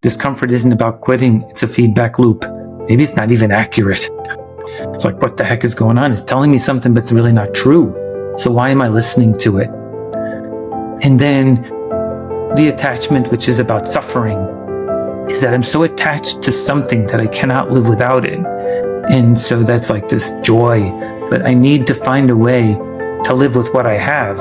Discomfort isn't about quitting. It's a feedback loop. Maybe it's not even accurate. It's like, what the heck is going on? It's telling me something, but it's really not true. So why am I listening to it? And then the attachment, which is about suffering, is that I'm so attached to something that I cannot live without it. And so that's like this joy, but I need to find a way to live with what I have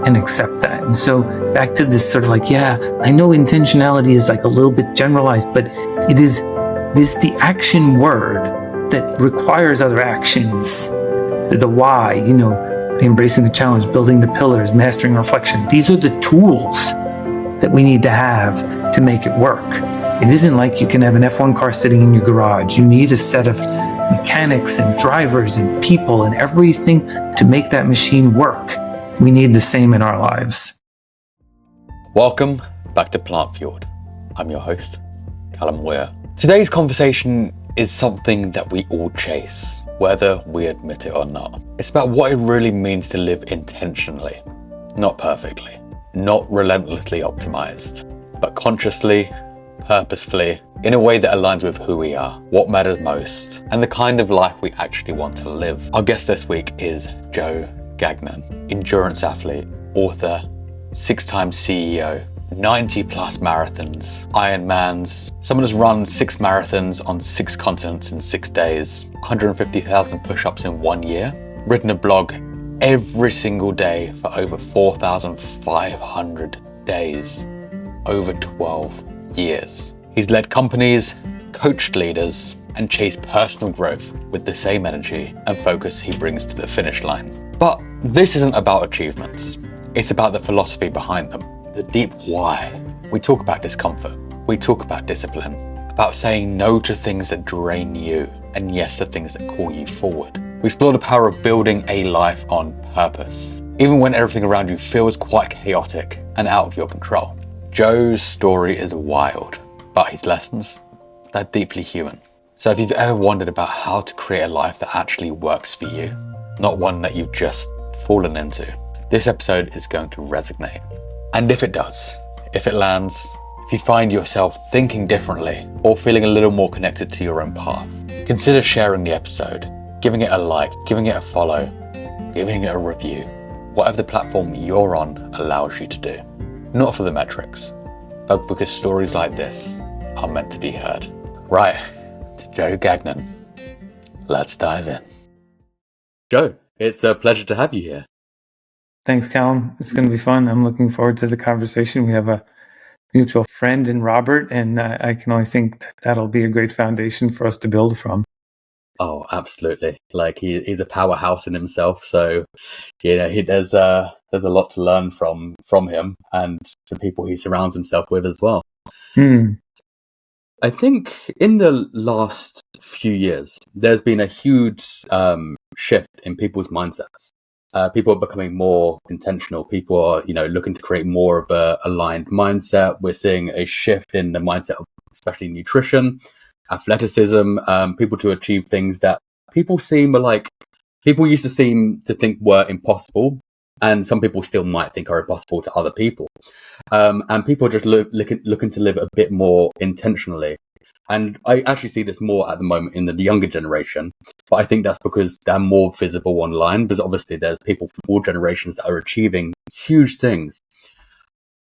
and accept that. And so back to this sort of like, yeah, I know intentionality is like a little bit generalized, but it is the action word that requires other actions. The why, the embracing the challenge, building the pillars, mastering reflection. These are the tools that we need to have to make it work. It isn't like you can have an F1 car sitting in your garage. You need a set of mechanics and drivers and people and everything to make that machine work. We need the same in our lives. Welcome back to Plant Fueled. I'm your host, Callum Weir. Today's conversation is something that we all chase, whether we admit it or not. It's about what it really means to live intentionally, not perfectly, not relentlessly optimized, but consciously, purposefully, in a way that aligns with who we are, what matters most, and the kind of life we actually want to live. Our guest this week is Joe Gagnon, endurance athlete, author, 6-time CEO, 90 plus marathons, Ironmans, someone who's run 6 marathons on 6 continents in 6 days, 150,000 push-ups in 1 year, written a blog every single day for over 4,500 days, over 12 years. He's led companies, coached leaders, and chased personal growth with the same energy and focus he brings to the finish line. But this isn't about achievements. It's about the philosophy behind them, the deep why. We talk about discomfort. We talk about discipline, about saying no to things that drain you and yes to things that call you forward. We explore the power of building a life on purpose, even when everything around you feels quite chaotic and out of your control. Joe's story is wild, but his lessons, they're deeply human. So if you've ever wondered about how to create a life that actually works for you, not one that you've just fallen into, this episode is going to resonate. And if it does, if it lands, if you find yourself thinking differently or feeling a little more connected to your own path, consider sharing the episode, giving it a like, giving it a follow, giving it a review, whatever the platform you're on allows you to do. Not for the metrics, but because stories like this are meant to be heard. Right, to Joe Gagnon. Let's dive in. Joe, it's a pleasure to have you here. Thanks, Callum. It's going to be fun. I'm looking forward to the conversation. We have a mutual friend in Robert, and I can only think that that'll be a great foundation for us to build from. Oh, absolutely. Like he's a powerhouse in himself. So, there's a lot to learn from him and the people he surrounds himself with as well. I think in the last few years, there's been a huge shift in people's mindsets. People are becoming more intentional. People are, looking to create more of a aligned mindset. We're seeing a shift in the mindset of especially nutrition, athleticism, people to achieve things that people used to seem to think were impossible, and some people still might think are impossible to other people. And people are just looking to live a bit more intentionally. And I actually see this more at the moment in the younger generation, but I think that's because they're more visible online, because obviously there's people from all generations that are achieving huge things.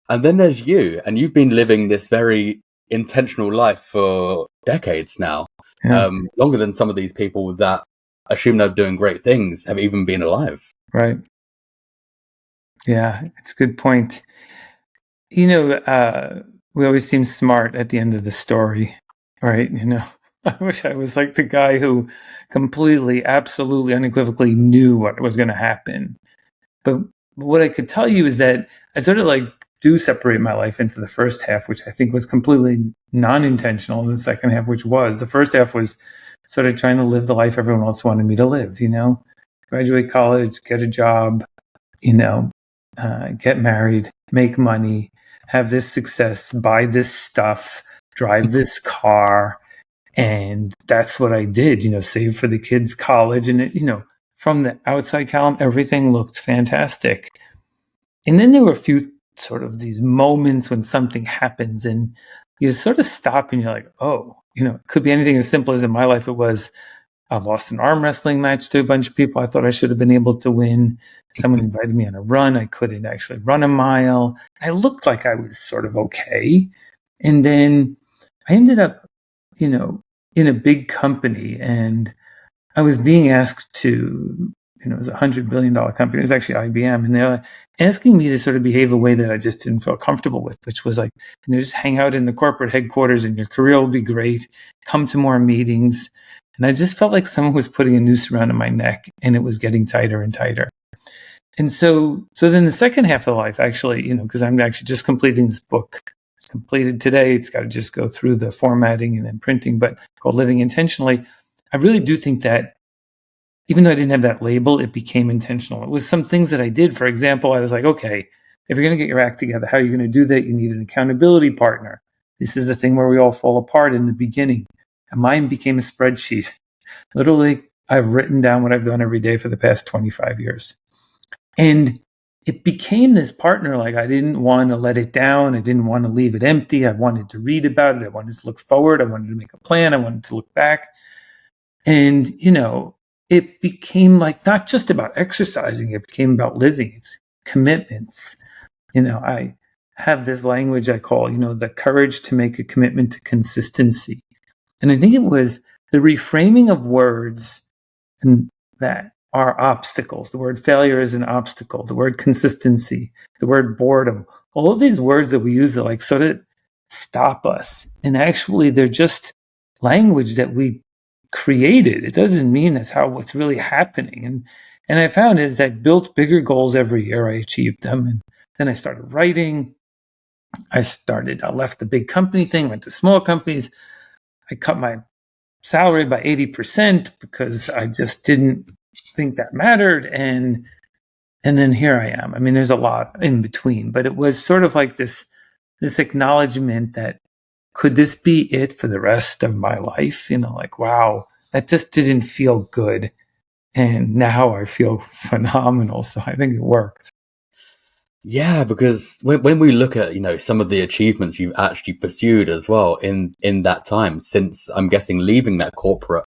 And then there's you, and you've been living this very intentional life for decades now, longer than some of these people that assume they're doing great things have even been alive. Right. Yeah, it's a good point. We always seem smart at the end of the story, right? I wish I was like the guy who completely, absolutely, unequivocally knew what was going to happen. But what I could tell you is that I sort of do separate my life into the first half, which I think was completely non-intentional, and the second half, which was. The first half was sort of trying to live the life everyone else wanted me to live, graduate college, get a job, get married, make money, have this success, buy this stuff, drive this car. And that's what I did, save for the kids' college. And, from the outside, Callum, everything looked fantastic. And then there were a few sort of these moments when something happens and you sort of stop and you're like, oh, it could be anything as simple as in my life it was, I lost an arm wrestling match to a bunch of people I thought I should have been able to win. Someone invited me on a run. I couldn't actually run a mile. I looked like I was sort of okay. And then I ended up, in a big company, and I was being asked to, it was a $100 billion company. It was actually IBM. And they were asking me to sort of behave a way that I just didn't feel comfortable with, which was like, just hang out in the corporate headquarters and your career will be great. Come to more meetings. And I just felt like someone was putting a noose around my neck, and it was getting tighter and tighter. And so then the second half of life, actually, because I'm actually just completing this book. It's completed today. It's got to just go through the formatting and then printing, but called Living Intentionally. I really do think that even though I didn't have that label, it became intentional. It was some things that I did. For example, I was like, okay, if you're going to get your act together, how are you going to do that? You need an accountability partner. This is the thing where we all fall apart in the beginning. And mine became a spreadsheet. Literally, I've written down what I've done every day for the past 25 years. And it became this partner. Like, I didn't want to let it down. I didn't want to leave it empty. I wanted to read about it. I wanted to look forward. I wanted to make a plan. I wanted to look back. And, it became like not just about exercising. It became about living. It's commitments. I have this language I call, the courage to make a commitment to consistency. And I think it was the reframing of words and that are obstacles. The word failure is an obstacle. The word consistency, the word boredom, all of these words that we use that like sort of stop us. And actually, they're just language that we created. It doesn't mean that's how what's really happening. And I found is I built bigger goals every year. I achieved them. And then I started writing. I left the big company thing, went to small companies. I cut my salary by 80% because I just didn't think that mattered. And then here I am. I mean, there's a lot in between, but it was sort of like this acknowledgement that could this be it for the rest of my life? Like, wow, that just didn't feel good. And now I feel phenomenal. So I think it worked. Yeah, because when we look at, some of the achievements you've actually pursued as well in that time, since I'm guessing leaving that corporate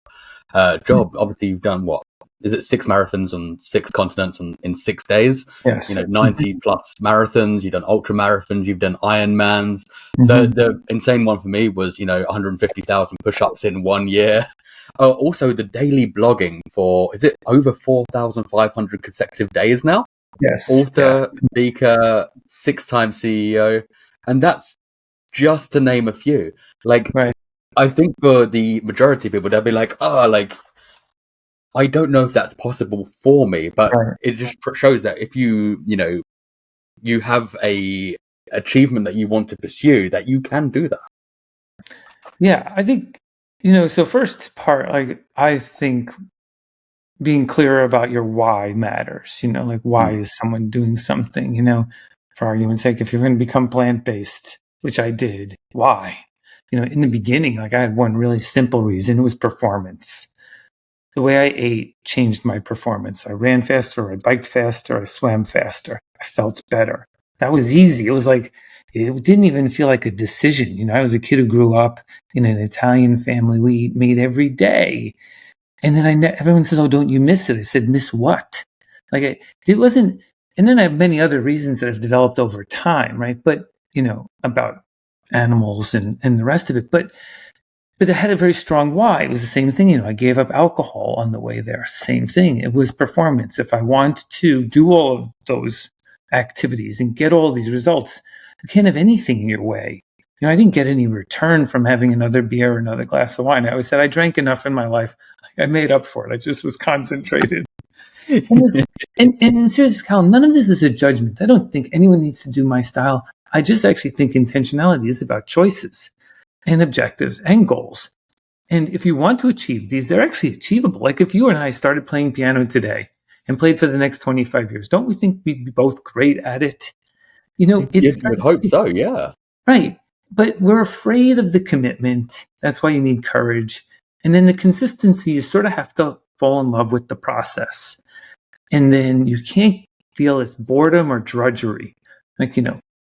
job, obviously you've done what? Is it 6 marathons on 6 continents in 6 days? Yes. 90 plus marathons. You've done ultra marathons. You've done Ironmans. Mm-hmm. The insane one for me was, 150,000 push-ups in 1 year. Also the daily blogging for, is it over 4,500 consecutive days now? Yes. Author, speaker, 6-time CEO. And that's just to name a few. Like, right. I think for the majority of people, they'll be like, I don't know if that's possible for me, but Right. it just shows that if you have a achievement that you want to pursue, that you can do that. Yeah, I think, so first part, like, I think being clear about your why matters, like why is someone doing something, for argument's sake, if you're going to become plant-based, which I did, why? In the beginning, like I had one really simple reason. It was performance. The way I ate changed my performance. I ran faster, I biked faster, I swam faster. I felt better. That was easy. It was like, it didn't even feel like a decision. I was a kid who grew up in an Italian family. We eat meat every day. And then everyone said, oh, don't you miss it? I said, miss what? Like it wasn't, and then I have many other reasons that have developed over time, right? But, about animals and the rest of it. But it had a very strong why. It was the same thing. I gave up alcohol on the way there. Same thing. It was performance. If I want to do all of those activities and get all these results, you can't have anything in your way. I didn't get any return from having another beer or another glass of wine. I always said I drank enough in my life. I made up for it. I just was concentrated. And seriously, Callum, none of this is a judgment. I don't think anyone needs to do my style. I just actually think intentionality is about choices and objectives and goals. And if you want to achieve these, they're actually achievable. Like if you and I started playing piano today and played for the next 25 years, don't we think we'd be both great at it? You would hope so, yeah. Right. But we're afraid of the commitment. That's why you need courage. And then the consistency, you sort of have to fall in love with the process. And then you can't feel it's boredom or drudgery. Like,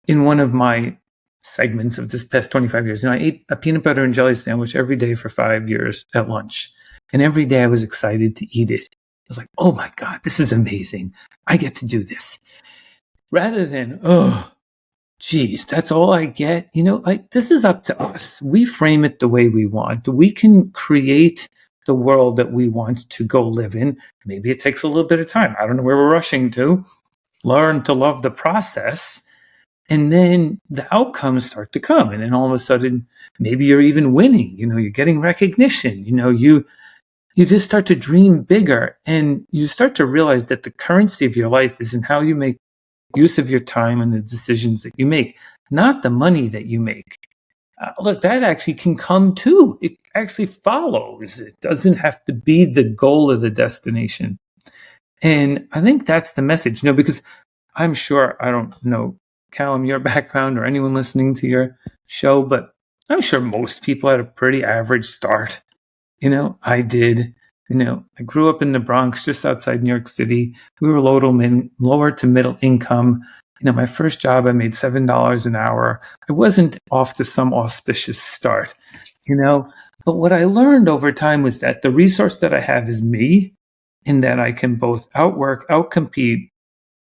in one of my segments of this past 25 years. I ate a peanut butter and jelly sandwich every day for 5 years at lunch. And every day I was excited to eat it. I was like, oh my God, this is amazing. I get to do this. Rather than, oh, geez, that's all I get. Like, this is up to us. We frame it the way we want. We can create the world that we want to go live in. Maybe it takes a little bit of time. I don't know where we're rushing to. Learn to love the process. And then the outcomes start to come. And then all of a sudden, maybe you're even winning. You're getting recognition. You just start to dream bigger. And you start to realize that the currency of your life is in how you make use of your time and the decisions that you make, not the money that you make. Look, that actually can come too. It actually follows. It doesn't have to be the goal of the destination. And I think that's the message, because I'm sure, I don't know, Callum, your background or anyone listening to your show, but I'm sure most people had a pretty average start. I did. I grew up in the Bronx, just outside New York City. We were lower to middle income. My first job, I made $7 an hour. I wasn't off to some auspicious start, But what I learned over time was that the resource that I have is me, in that I can both outwork, outcompete,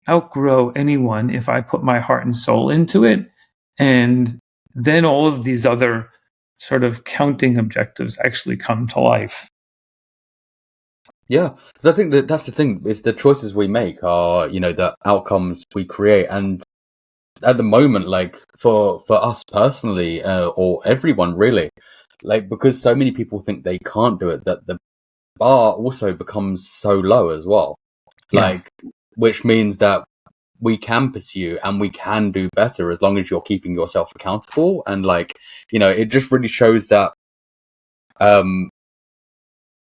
outgrow anyone if I put my heart and soul into it. And then all of these other sort of counting objectives actually come to life. Yeah, I think that's the thing, is the choices we make are, the outcomes we create. And at the moment, like for us personally, or everyone really, like, because so many people think they can't do it, that the bar also becomes so low as well. Like, which means that we can pursue and we can do better as long as you're keeping yourself accountable. And like, it just really shows that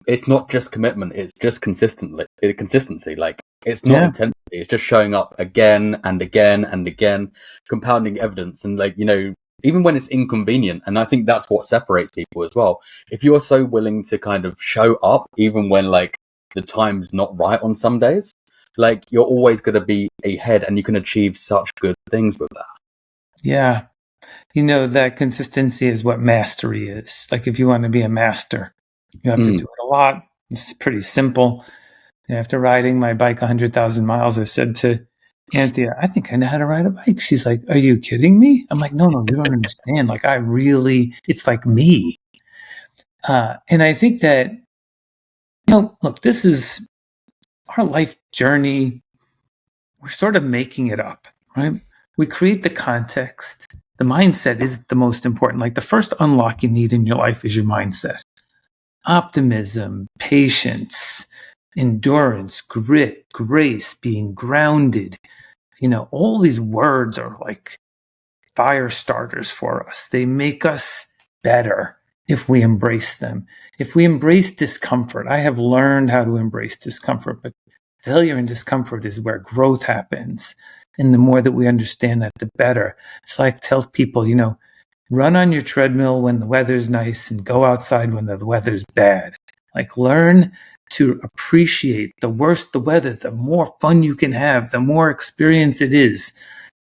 it's not just commitment, it's just consistency. Like, it's not intensity, it's just showing up again and again and again, compounding evidence. And like, even when it's inconvenient, and I think that's what separates people as well. If you're so willing to kind of show up, even when like the time's not right on some days, like, you're always going to be ahead, and you can achieve such good things with that. Yeah. That consistency is what mastery is. Like, if you want to be a master, you have to do it a lot. It's pretty simple. After riding my bike 100,000 miles, I said to Anthea, I think I know how to ride a bike. She's like, are you kidding me? I'm like, no, you don't understand. Like, it's like me. And I think that, look, this is our life journey. We're sort of making it up, right? We create the context. The mindset is the most important. Like, the first unlock you need in your life is your mindset. Optimism, patience, endurance, grit, grace, being grounded. All these words are like fire starters for us. They make us better if we embrace them. If we embrace discomfort, I have learned how to embrace discomfort, but failure and discomfort is where growth happens. And the more that we understand that, the better. So I tell people, run on your treadmill when the weather's nice and go outside when the weather's bad. Like, learn to appreciate the worse the weather, the more fun you can have, the more experience it is.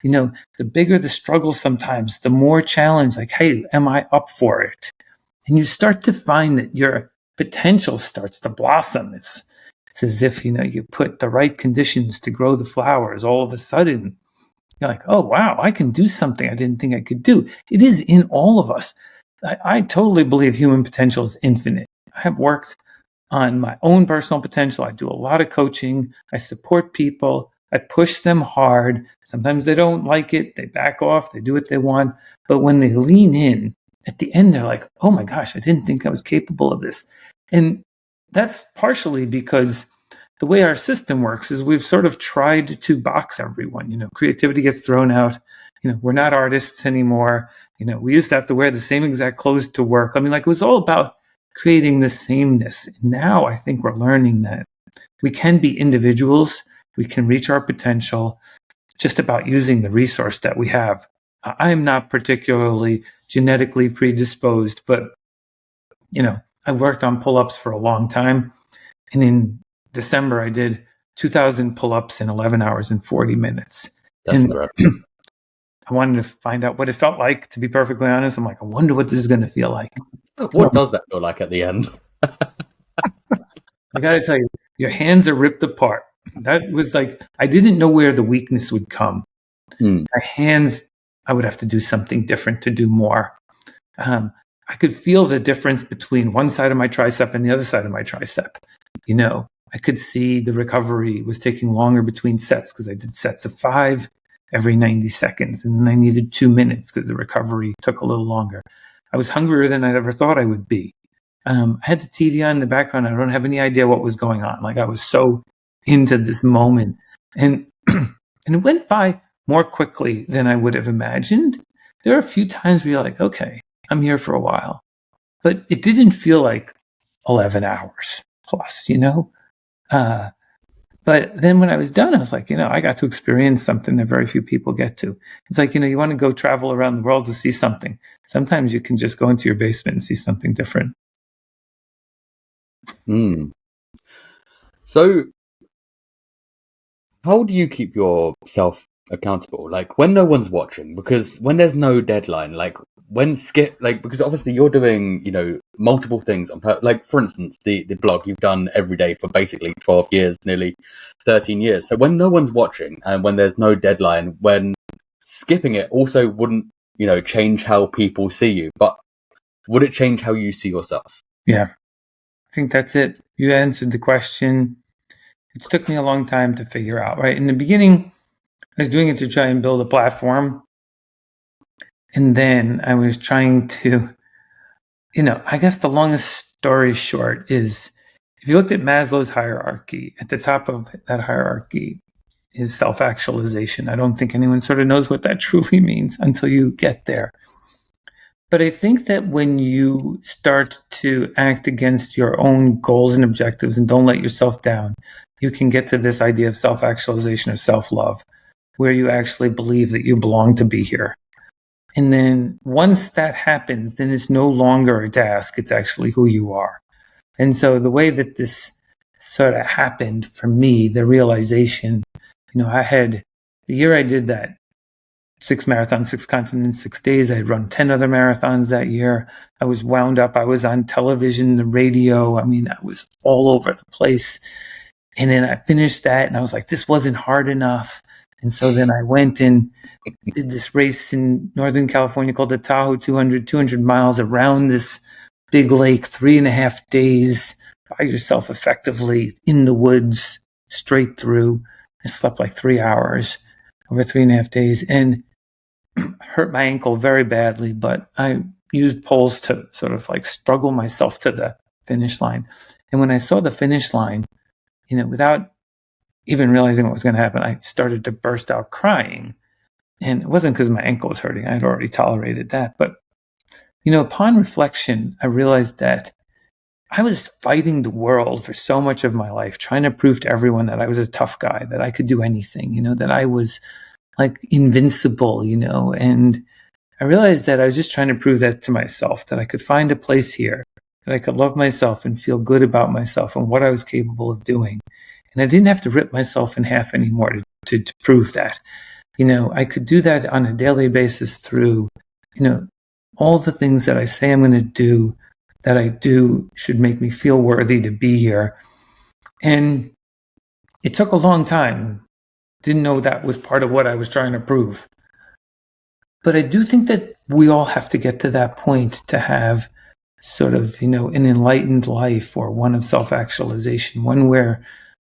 The bigger the struggle sometimes, the more challenge, like, hey, am I up for it? And you start to find that your potential starts to blossom. It's as if, you put the right conditions to grow the flowers. All of a sudden, you're like, oh, wow, I can do something I didn't think I could do. It is in all of us. I totally believe human potential is infinite. I have worked on my own personal potential. I do a lot of coaching. I support people. I push them hard. Sometimes they don't like it. They back off. They do what they want. But when they lean in, at the end, they're like, oh my gosh, I didn't think I was capable of this. And that's partially because the way our system works is we've sort of tried to box everyone. Creativity gets thrown out. We're not artists anymore. We used to have to wear the same exact clothes to work. I mean, like, it was all about creating the sameness. Now I think we're learning that we can be individuals. We can reach our potential, just about using the resource that we have. I'm not particularly genetically predisposed, but, I've worked on pull-ups for a long time. And in December, I did 2,000 pull-ups in 11 hours and 40 minutes. That's incredible. I wanted to find out what it felt like, to be perfectly honest. I'm like, I wonder what this is going to feel like. What does that feel like at the end? I got to tell you, your hands are ripped apart. That was like, I didn't know where the weakness would come. My hands, I would have to do something different to do more. I could feel the difference between one side of my tricep and the other side of my tricep. I could see the recovery was taking longer between sets because I did sets of 5 every 90 seconds. And then I needed 2 minutes because the recovery took a little longer. I was hungrier than I ever thought I would be. I had the TV on in the background. I don't have any idea what was going on. Like I was so into this moment. And and it went by more quickly than I would have imagined. There are a few times where you're like, okay, I'm here for a while. But it didn't feel like 11 hours plus, But then when I was done, I was like, I got to experience something that very few people get to. It's like, you want to go travel around the world to see something. Sometimes you can just go into your basement and see something different. So, how do you keep yourself accountable? Like when no one's watching, because when there's no deadline, like when because obviously you're doing, multiple things. Like for instance, the blog you've done every day for basically 12 years, nearly 13 years. So when no one's watching and when there's no deadline, when skipping it also wouldn't, change how people see you, but would it change how you see yourself? Yeah, I think that's it. You answered the question. It took me a long time to figure out, right? In the beginning, I was doing it to try and build a platform. And then I was trying to, I guess the longest story short is if you looked at Maslow's hierarchy, at the top of that hierarchy is self-actualization. I don't think anyone sort of knows what that truly means until you get there. But I think that when you start to act against your own goals and objectives and don't let yourself down, you can get to this idea of self-actualization or self-love, where you actually believe that you belong to be here. And then once that happens, then it's no longer a task, it's actually who you are. And so the way that this sort of happened for me, the realization, I had the year I did that 6 marathons, 6 continents, 6 days. I had run 10 other marathons that year. I was wound up. I was on television, the radio. I mean, I was all over the place. And then I finished that and I was like, this wasn't hard enough. And so then I went and did this race in Northern California called the Tahoe 200 miles around this big lake, 3.5 days by yourself effectively in the woods, straight through. I slept like 3 hours over 3.5 days and hurt my ankle very badly, but I used poles to sort of like struggle myself to the finish line. And when I saw the finish line, without even realizing what was going to happen, I started to burst out crying. And it wasn't because my ankle was hurting. I had already tolerated that. But, upon reflection, I realized that I was fighting the world for so much of my life, trying to prove to everyone that I was a tough guy, that I could do anything, that I was like invincible, and I realized that I was just trying to prove that to myself, that I could find a place here, that I could love myself and feel good about myself and what I was capable of doing. And I didn't have to rip myself in half anymore to prove that. I could do that on a daily basis through, all the things that I say I'm going to do, that I do should make me feel worthy to be here. And it took a long time. Didn't know that was part of what I was trying to prove. But I do think that we all have to get to that point to have sort of, an enlightened life or one of self-actualization, one where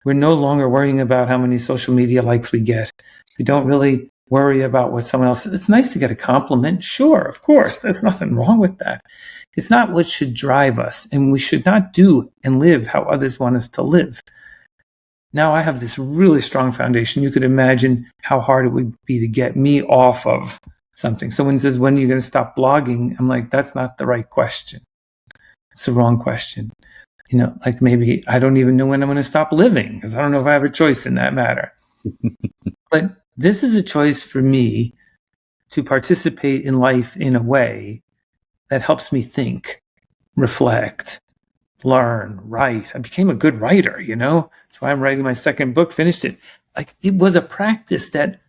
we're no longer worrying about how many social media likes we get. We don't really worry about what someone else says. It's nice to get a compliment. Sure, of course. There's nothing wrong with that. It's not what should drive us. And we should not do and live how others want us to live. Now I have this really strong foundation. You could imagine how hard it would be to get me off of something. Someone says, when are you going to stop blogging? I'm like, that's not the right question. It's the wrong question. Like maybe I don't even know when I'm going to stop living because I don't know if I have a choice in that matter. But this is a choice for me to participate in life in a way that helps me think, reflect, learn, write. I became a good writer, That's why I'm writing my second book, finished it. Like it was a practice that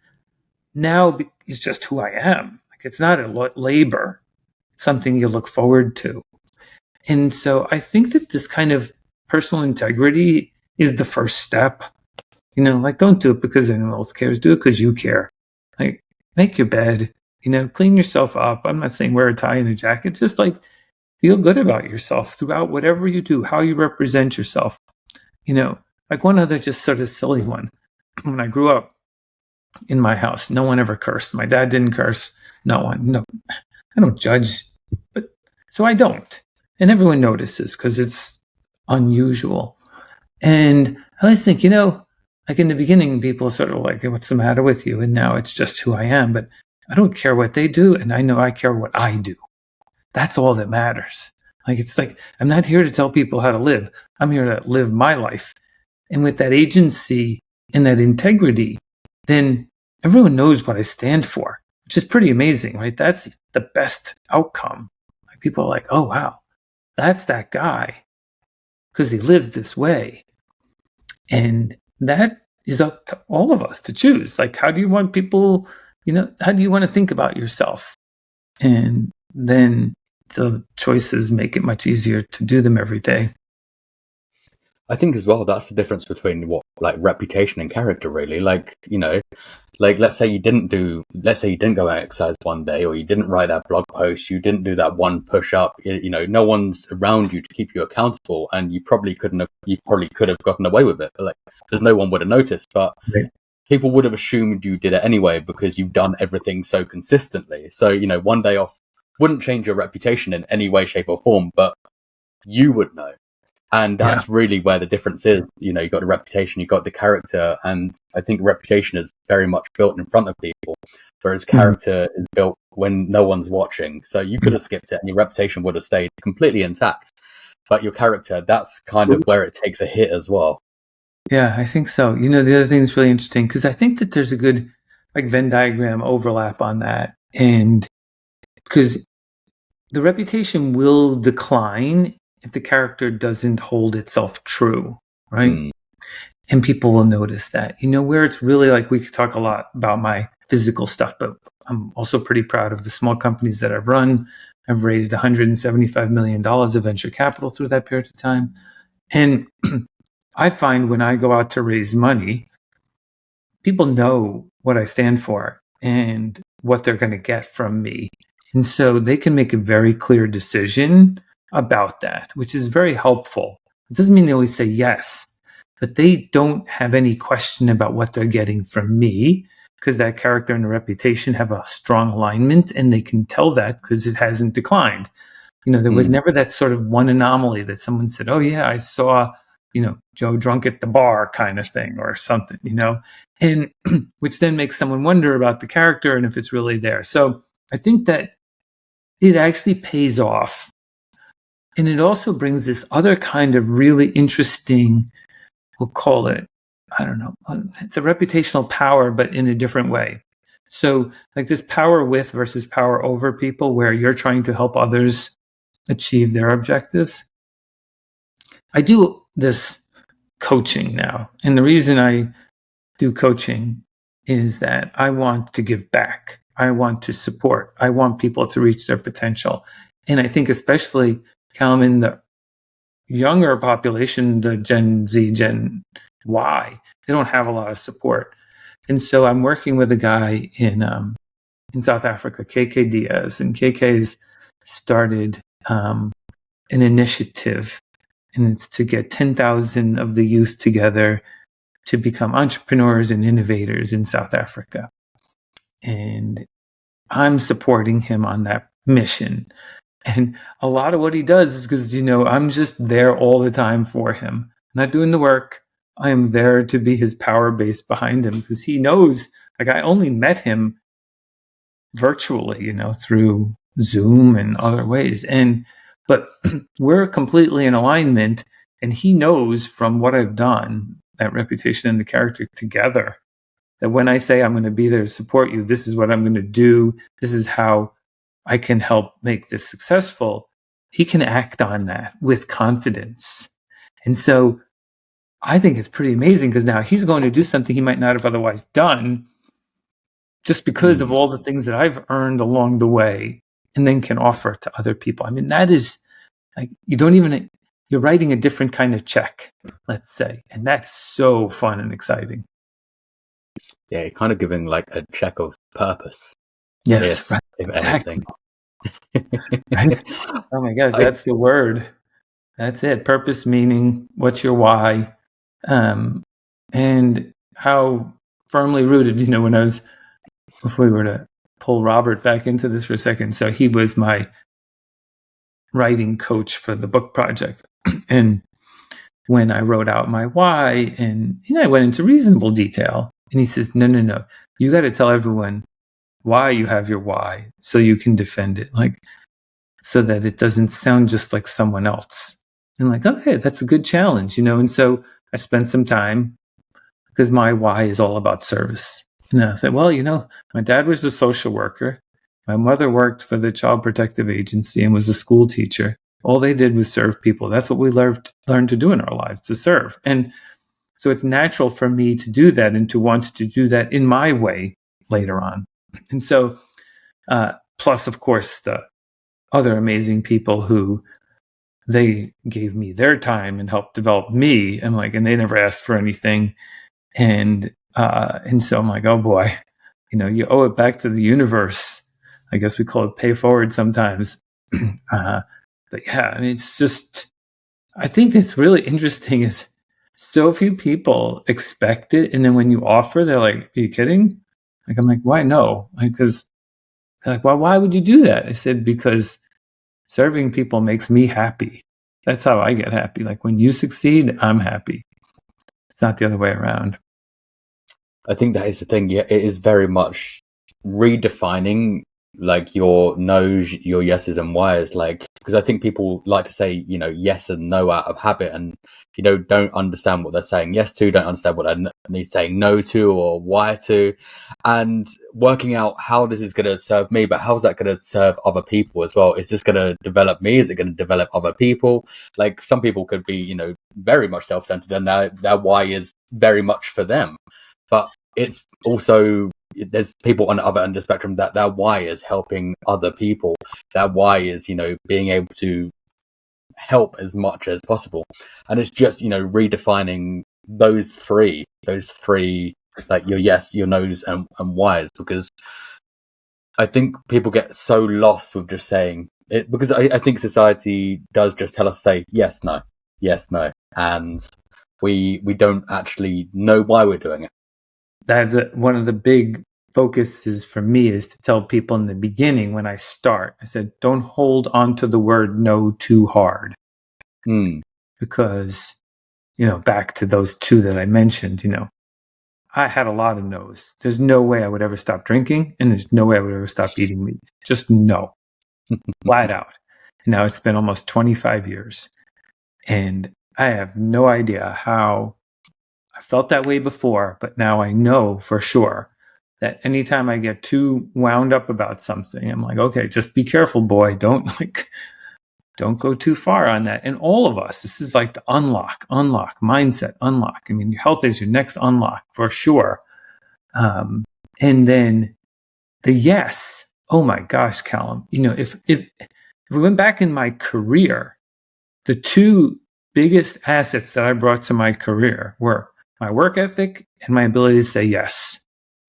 now it's just who I am. Like, it's not a labor. It's something you look forward to. And so I think that this kind of personal integrity is the first step. Like, don't do it because anyone else cares. Do it because you care. Like, make your bed, clean yourself up. I'm not saying wear a tie and a jacket. Just like feel good about yourself throughout whatever you do, how you represent yourself. Like one other just sort of silly one. When I grew up in my house, no one ever cursed. My dad didn't curse. No one. No, I don't judge, but so I don't. And everyone notices because it's unusual. And I always think, like in the beginning, people sort of like, what's the matter with you? And now it's just who I am. But I don't care what they do. And I know I care what I do. That's all that matters. Like, it's like, I'm not here to tell people how to live. I'm here to live my life. And with that agency and that integrity, then everyone knows what I stand for, which is pretty amazing, right? That's the best outcome. Like, people are like, oh, wow, that's that guy because he lives this way. And that is up to all of us to choose. Like, how do you want people, how do you want to think about yourself? And then the choices make it much easier to do them every day. I think as well, that's the difference between reputation and character, really. Like let's say you didn't go out exercise one day, or you didn't write that blog post, you didn't do that one push up, no one's around you to keep you accountable, and you probably could have gotten away with it. Like, there's no one would have noticed, but right. People would have assumed you did it anyway because you've done everything so consistently. So, one day off wouldn't change your reputation in any way, shape or form, but you would know. And that's really where the difference is. You got the reputation, you got the character, and I think reputation is very much built in front of people, whereas character is built when no one's watching. So you could have skipped it and your reputation would have stayed completely intact. But your character, that's kind of where it takes a hit as well. Yeah, I think so. The other thing that's really interesting, because I think that there's a good Venn diagram overlap on that. And because the reputation will decline if the character doesn't hold itself true, right? And people will notice that. Where it's really like, we could talk a lot about my physical stuff, but I'm also pretty proud of the small companies that I've run. I've raised $175 million of venture capital through that period of time. And I find when I go out to raise money, people know what I stand for and what they're going to get from me. And so they can make a very clear decision about that, which is very helpful. It doesn't mean they always say yes, but they don't have any question about what they're getting from me, because that character and the reputation have a strong alignment, and they can tell that because it hasn't declined. There was never that sort of one anomaly that someone said, oh yeah, I saw, Joe drunk at the bar kind of thing or something, and which then makes someone wonder about the character and if it's really there. So I think that it actually pays off. And it also brings this other kind of really interesting, we'll call it, I don't know, it's a reputational power, but in a different way. So like this power with versus power over people, where you're trying to help others achieve their objectives. I do this coaching now. And the reason I do coaching is that I want to give back. I want to support. I want people to reach their potential. And I think especially, Callum, in the younger population, the Gen Z, Gen Y, they don't have a lot of support. And so I'm working with a guy in South Africa, KK Diaz, and KK's started an initiative, and it's to get 10,000 of the youth together to become entrepreneurs and innovators in South Africa. And I'm supporting him on that mission. And a lot of what he does is because, I'm just there all the time for him. I'm not doing the work. I am there to be his power base behind him, because he knows, like, I only met him virtually, through Zoom and other ways. But we're completely in alignment, and he knows from what I've done, that reputation and the character together, that when I say I'm going to be there to support you, this is what I'm going to do. This is how I can help make this successful. He can act on that with confidence. And so I think it's pretty amazing, because now he's going to do something he might not have otherwise done. just because of all the things that I've earned along the way and then can offer to other people. I mean, that is like, you're writing a different kind of check, let's say. And that's so fun and exciting. Yeah, you're kind of giving like a check of purpose. Yes, right. If Exactly. anything. Right? Oh my gosh, that's the word. That's it. Purpose, meaning, what's your why? And how firmly rooted, if we were to pull Robert back into this for a second. So he was my writing coach for the book project. And when I wrote out my why, and I went into reasonable detail, and he says, no, you got to tell everyone why you have your why so you can defend it, like, so that it doesn't sound just like someone else. And like, okay, that's a good challenge, And so I spent some time, because my why is all about service. And I said, well, my dad was a social worker. My mother worked for the Child Protective Agency and was a school teacher. All they did was serve people. That's what we learned to do in our lives, to serve. And so it's natural for me to do that and to want to do that in my way later on. And so, plus, of course, the other amazing people who they gave me their time and helped develop me. And they never asked for anything. And so I'm like, oh boy, you owe it back to the universe. I guess we call it pay forward sometimes. But yeah, I mean, it's just, I think it's really interesting is so few people expect it. And then when you offer, they're like, are you kidding? I'm like, why no? Because they're like, well, why would you do that? I said, because serving people makes me happy. That's how I get happy. Like when you succeed, I'm happy. It's not the other way around. I think that is the thing. Yeah, it is very much redefining like your no's, your yeses and whys. Like, because I think people like to say, yes and no out of habit, and don't understand what they're saying yes to, don't understand what they're saying no to or why to, and working out how this is going to serve me, but how is that going to serve other people as well? Is this going to develop me? Is it going to develop other people? Like some people could be, very much self-centered, and their why is very much for them. But it's also, there's people on the other end of the spectrum that their why is helping other people. Their why is, being able to help as much as possible. And it's just, redefining those three, like your yes, your no's and whys, because I think people get so lost with just saying it, because I think society does just tell us to say yes, no, and we don't actually know why we're doing it. That's one of the big focuses for me, is to tell people in the beginning when I start, I said, don't hold on to the word no too hard. Because, back to those two that I mentioned, I had a lot of no's. There's no way I would ever stop drinking, and there's no way I would ever stop eating meat. Just no. Flat out. Now it's been almost 25 years, and I have no idea how I felt that way before, but now I know for sure that anytime I get too wound up about something, I'm like, okay, just be careful, boy. Don't go too far on that. And all of us, this is like the unlock mindset, unlock. I mean, your health is your next unlock for sure. And then the yes. Oh my gosh, Callum. If we went back in my career, the two biggest assets that I brought to my career were my work ethic and my ability to say yes.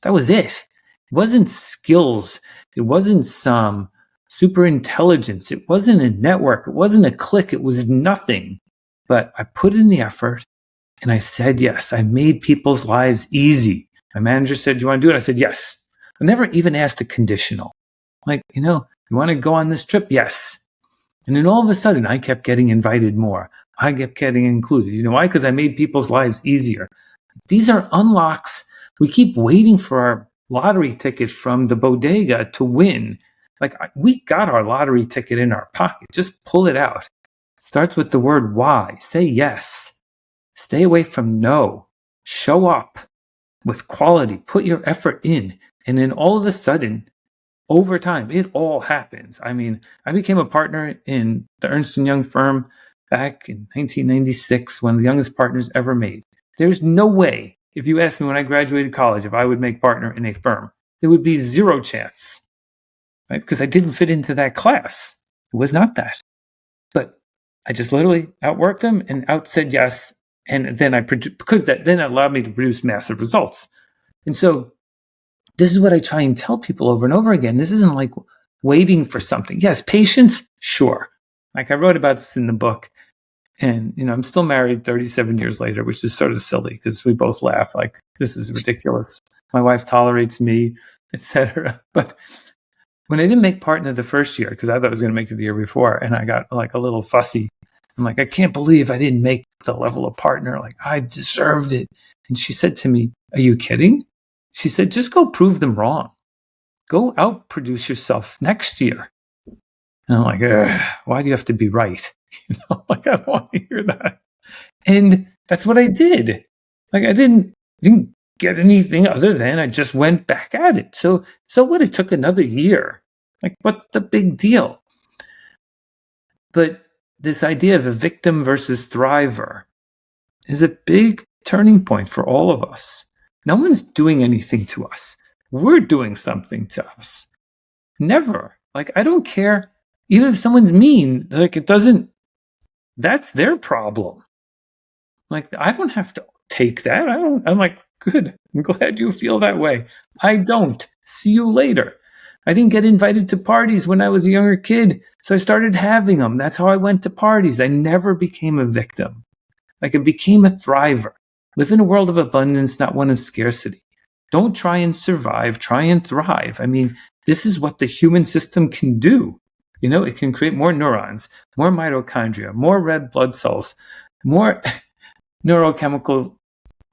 That was it. It wasn't skills. It wasn't some super intelligence. It wasn't a network. It wasn't a clique. It was nothing. But I put in the effort and I said yes. I made people's lives easy. My manager said, "You want to do it?" I said, "Yes." I never even asked a conditional. Like, you want to go on this trip? Yes. And then all of a sudden, I kept getting invited more. I kept getting included. You know why? Because I made people's lives easier. These are unlocks. We keep waiting for our lottery ticket from the bodega to win. Like, we got our lottery ticket in our pocket. Just pull it out. It starts with the word why. Say yes. Stay away from no. Show up with quality. Put your effort in. And then all of a sudden, over time, it all happens. I mean, I became a partner in the Ernst & Young firm back in 1996, one of the youngest partners ever made. There's no way, if you asked me when I graduated college, if I would make partner in a firm. there would be zero chance, right? Because I didn't fit into that class. It was not that. But I just literally outworked them and outsaid yes. And then because that then allowed me to produce massive results. And so this is what I try and tell people over and over again. This isn't like waiting for something. Yes, patience, sure. Like I wrote about this in the book. And, I'm still married 37 years later, which is sort of silly because we both laugh like, this is ridiculous. My wife tolerates me, etc. But when I didn't make partner the first year, because I thought I was going to make it the year before, and I got like a little fussy. I'm like, I can't believe I didn't make the level of partner. Like, I deserved it. And she said to me, are you kidding? She said, just go prove them wrong. Go outproduce yourself next year. And I'm like, why do you have to be right? Like, I don't want to hear that. And that's what I did. Like, I didn't get anything other than I just went back at it. So what? It took another year. Like, what's the big deal? But this idea of a victim versus thriver is a big turning point for all of us. No one's doing anything to us. We're doing something to us. Never. Like, I don't care. Even if someone's mean, like, that's their problem. Like, I don't have to take that. I'm like, good. I'm glad you feel that way. I don't. See you later. I didn't get invited to parties when I was a younger kid, so I started having them. That's how I went to parties. I never became a victim. Like, I became a thriver. Live in a world of abundance, not one of scarcity. Don't try and survive, try and thrive. I mean, this is what the human system can do. It can create more neurons, more mitochondria, more red blood cells, more neurochemical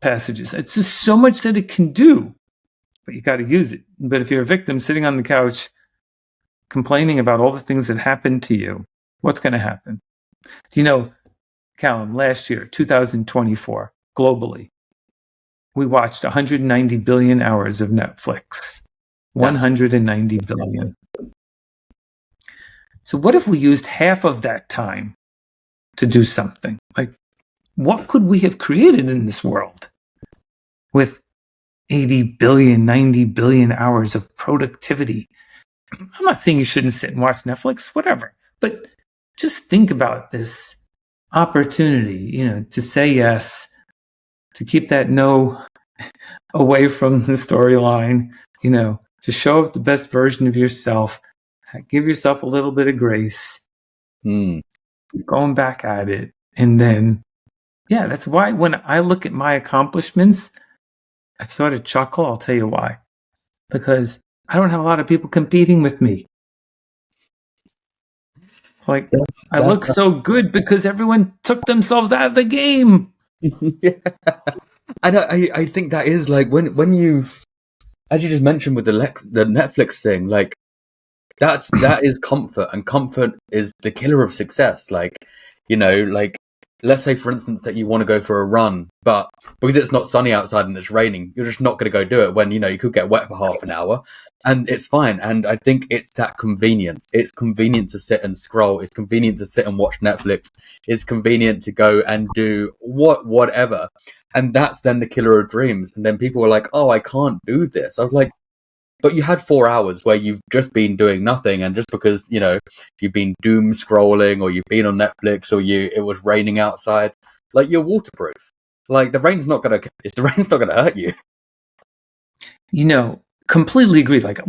passages. It's just so much that it can do, but you got to use it. But if you're a victim sitting on the couch complaining about all the things that happened to you, what's going to happen? Callum, last year, 2024, globally, we watched 190 billion hours of Netflix. 190 billion. So what if we used half of that time to do something? Like, what could we have created in this world with 80 billion, 90 billion hours of productivity? I'm not saying you shouldn't sit and watch Netflix, whatever, but just think about this opportunity, to say yes, to keep that no away from the storyline, to show up the best version of yourself, give yourself a little bit of grace, going back at it. And then, that's why when I look at my accomplishments, I sort of chuckle. I'll tell you why. Because I don't have a lot of people competing with me. It's like, I look so good because everyone took themselves out of the game. Yeah. And I think that is like when you've, as you just mentioned with the Netflix thing, like that is comfort, and comfort is the killer of success. Like, like let's say for instance that you want to go for a run, but because it's not sunny outside and it's raining, you're just not going to go do it when you could get wet for half an hour, and it's fine. And I think it's that convenience. It's convenient to sit and scroll. It's convenient to sit and watch Netflix. It's convenient to go and do whatever. And that's then the killer of dreams. And then people were like, oh, I can't do this. I was like, but you had 4 hours where you've just been doing nothing, and just because you've been doom scrolling, or you've been on Netflix, or it was raining outside, like, you're waterproof. Like, the rain's not gonna hurt you. Completely agree. Like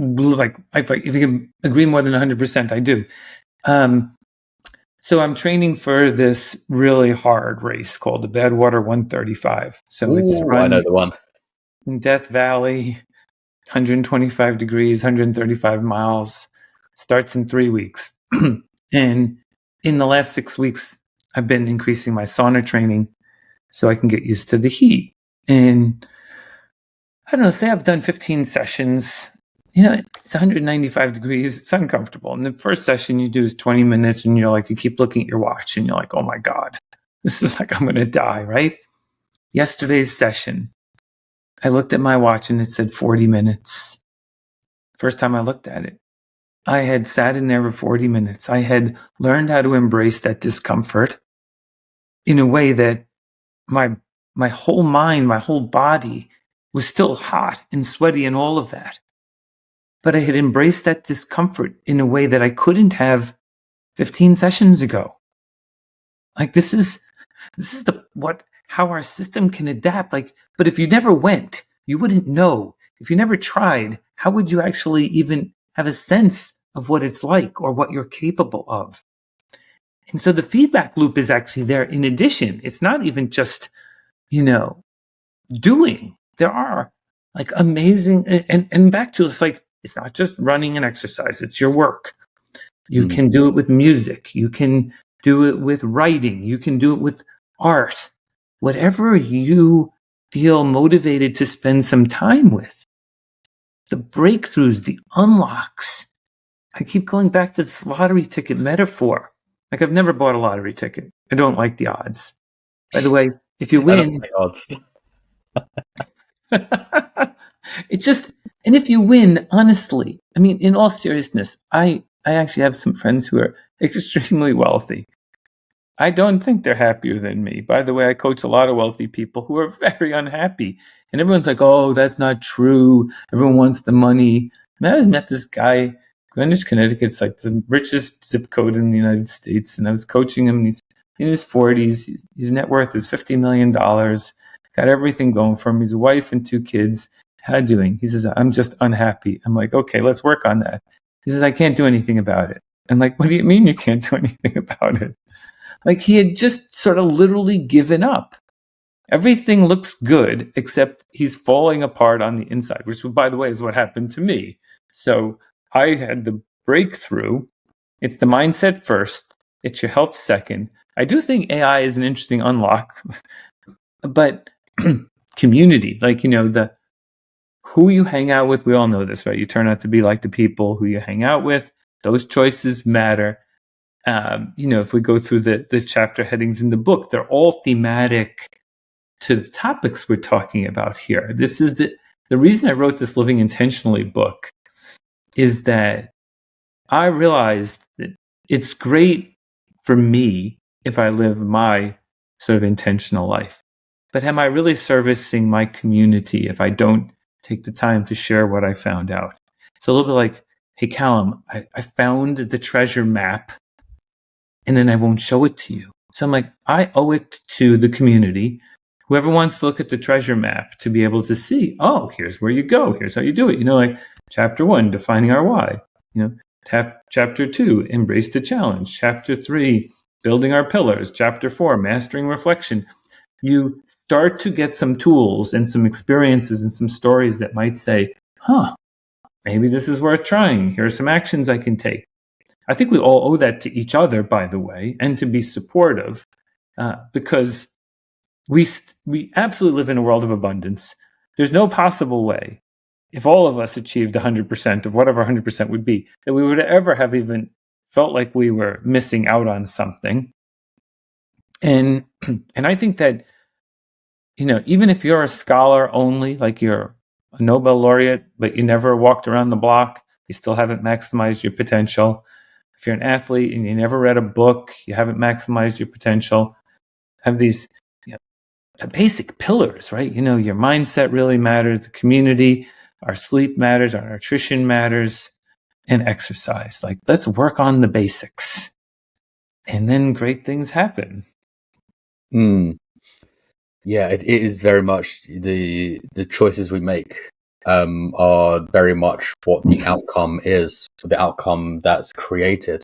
if you can agree more than 100%, I do. So I'm training for this really hard race called the Badwater 135. So it's run, I know the one, in Death Valley. 125 degrees, 135 miles, starts in 3 weeks. And in the last 6 weeks, I've been increasing my sauna training so I can get used to the heat. And I don't know, say I've done 15 sessions. It's 195 degrees. It's uncomfortable. And the first session you do is 20 minutes, and you keep looking at your watch, and you're like, oh my God, this is like I'm going to die, right? Yesterday's session, I looked at my watch and it said 40 minutes. First time I looked at it, I had sat in there for 40 minutes. I had learned how to embrace that discomfort in a way that my whole mind, my whole body was still hot and sweaty and all of that. but I had embraced that discomfort in a way that I couldn't have 15 sessions ago. Like this is how our system can adapt. Like, but if you never went, you wouldn't know. If you never tried, how would you actually even have a sense of what it's like or what you're capable of? And so the feedback loop is actually there in addition. It's not even just, doing. There are like amazing, and back to it's like, it's not just running and exercise, it's your work. You can do it with music. You can do it with writing. You can do it with art. Whatever you feel motivated to spend some time with. The breakthroughs, the unlocks. I keep going back to this lottery ticket metaphor. Like, I've never bought a lottery ticket. I don't like the odds. By the way, if you win... I don't like odds. And if you win, honestly, I mean, in all seriousness, I actually have some friends who are extremely wealthy. I don't think they're happier than me. By the way, I coach a lot of wealthy people who are very unhappy. And everyone's like, oh, that's not true. Everyone wants the money. I was met this guy, Greenwich, Connecticut's like the richest zip code in the United States. And I was coaching him. And he's in his 40s. His net worth is $50 million. Got everything going for him. He's a wife and 2 kids. How doing? He says, I'm just unhappy. I'm like, okay, let's work on that. He says, I can't do anything about it. I'm like, what do you mean you can't do anything about it? Like, he had just sort of literally given up. Everything looks good, except he's falling apart on the inside, which, by the way, is what happened to me. So I had the breakthrough. It's the mindset first. It's your health second. I do think AI is an interesting unlock, but community, like, the who you hang out with, we all know this, right? You turn out to be like the people who you hang out with. Those choices matter. If we go through the chapter headings in the book, they're all thematic to the topics we're talking about here. This is the reason I wrote this Living Intentionally book, is that I realized that it's great for me if I live my sort of intentional life. But am I really servicing my community if I don't take the time to share what I found out? It's a little bit like, hey, Callum, I found the treasure map, and then I won't show it to you. So I'm like, I owe it to the community, whoever wants to look at the treasure map, to be able to see, oh, here's where you go. Here's how you do it. Like chapter 1, defining our why. Chapter 2, embrace the challenge. Chapter 3, building our pillars. Chapter 4, mastering reflection. You start to get some tools and some experiences and some stories that might say, maybe this is worth trying. Here are some actions I can take. I think we all owe that to each other, by the way, and to be supportive, because we absolutely live in a world of abundance. There's no possible way, if all of us achieved 100% of whatever 100% would be, that we would ever have even felt like we were missing out on something. And I think that, even if you're a scholar only, like you're a Nobel laureate, but you never walked around the block, you still haven't maximized your potential. If you're an athlete and you never read a book, you haven't maximized your potential. Have these the basic pillars, right? Your mindset really matters, the community, our sleep matters, our nutrition matters, and exercise. Like, let's work on the basics. And then great things happen. Yeah, it is very much the choices we make are very much what the outcome is, the outcome that's created.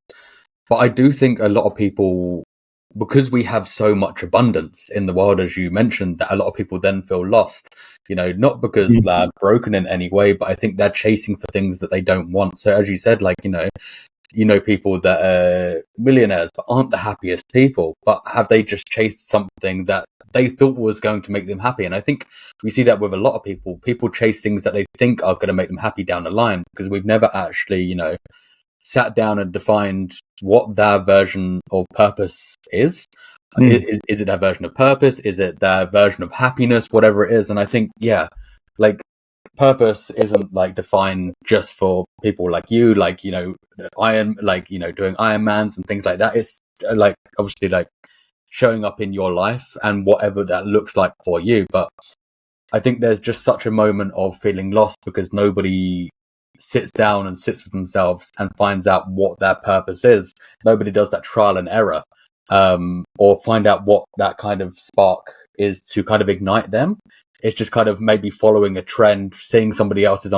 But I do think a lot of people, because we have so much abundance in the world, as you mentioned, that a lot of people then feel lost, not because they're broken in any way, but I think they're chasing for things that they don't want. So as you said, like, people that are millionaires but aren't the happiest people, but have they just chased something that they thought was going to make them happy? And I think we see that with a lot of people chase things that they think are going to make them happy down the line, because we've never actually, sat down and defined what their version of purpose is. Is it their version of purpose? Is it their version of happiness? Whatever it is. And I think, like, purpose isn't like defined just for people like you, like, doing Ironmans and things like that. It's like, obviously, like, showing up in your life and whatever that looks like for you. But I think there's just such a moment of feeling lost because nobody sits down and sits with themselves and finds out what their purpose is. Nobody does that trial and error, or find out what that kind of spark is to kind of ignite them. It's just kind of maybe following a trend, seeing somebody else's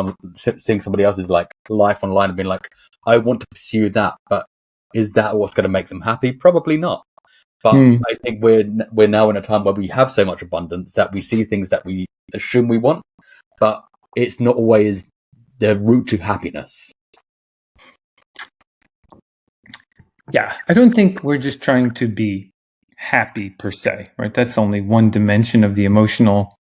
like life online and being like, I want to pursue that, but is that what's going to make them happy? Probably not. But I think we're now in a time where we have so much abundance that we see things that we assume we want, but it's not always the route to happiness. Yeah, I don't think we're just trying to be happy per se, right? That's only one dimension of the emotional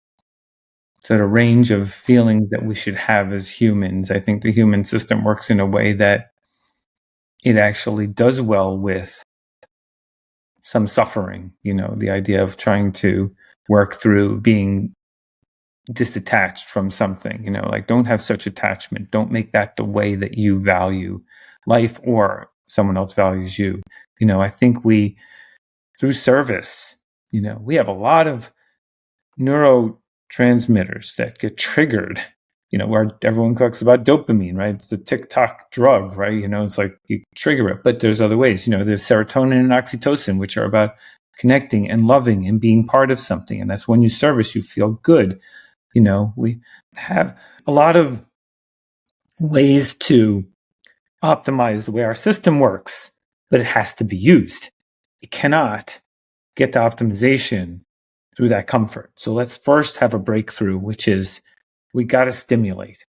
sort of range of feelings that we should have as humans. I think the human system works in a way that it actually does well with some suffering, the idea of trying to work through being disattached from something, like don't have such attachment. Don't make that the way that you value life or someone else values you. I think through service, we have a lot of neurotransmitters that get triggered, where everyone talks about dopamine, right? It's the TikTok drug, right? It's like you trigger it, but there's other ways, there's serotonin and oxytocin, which are about connecting and loving and being part of something. And that's when you service, you feel good. We have a lot of ways to optimize the way our system works, but it has to be used. It cannot get to optimization through that comfort. So let's first have a breakthrough, which is we got to stimulate.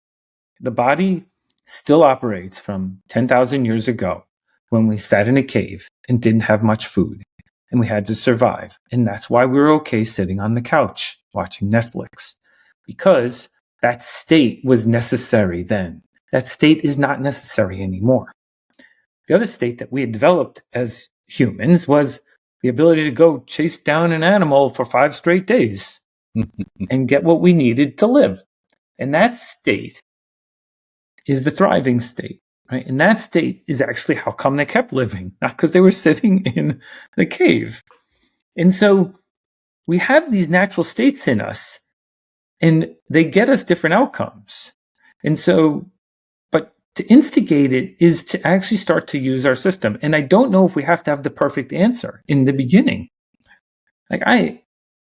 The body still operates from 10,000 years ago when we sat in a cave and didn't have much food and we had to survive. And that's why we were okay sitting on the couch watching Netflix, because that state was necessary then. That state is not necessary anymore. The other state that we had developed as humans was the ability to go chase down an animal for 5 straight days and get what we needed to live. And that state is the thriving state, right? And that state is actually how come they kept living, not because they were sitting in the cave. And so we have these natural states in us, and they get us different outcomes. And so, but to instigate it is to actually start to use our system. And I don't know if we have to have the perfect answer in the beginning. Like I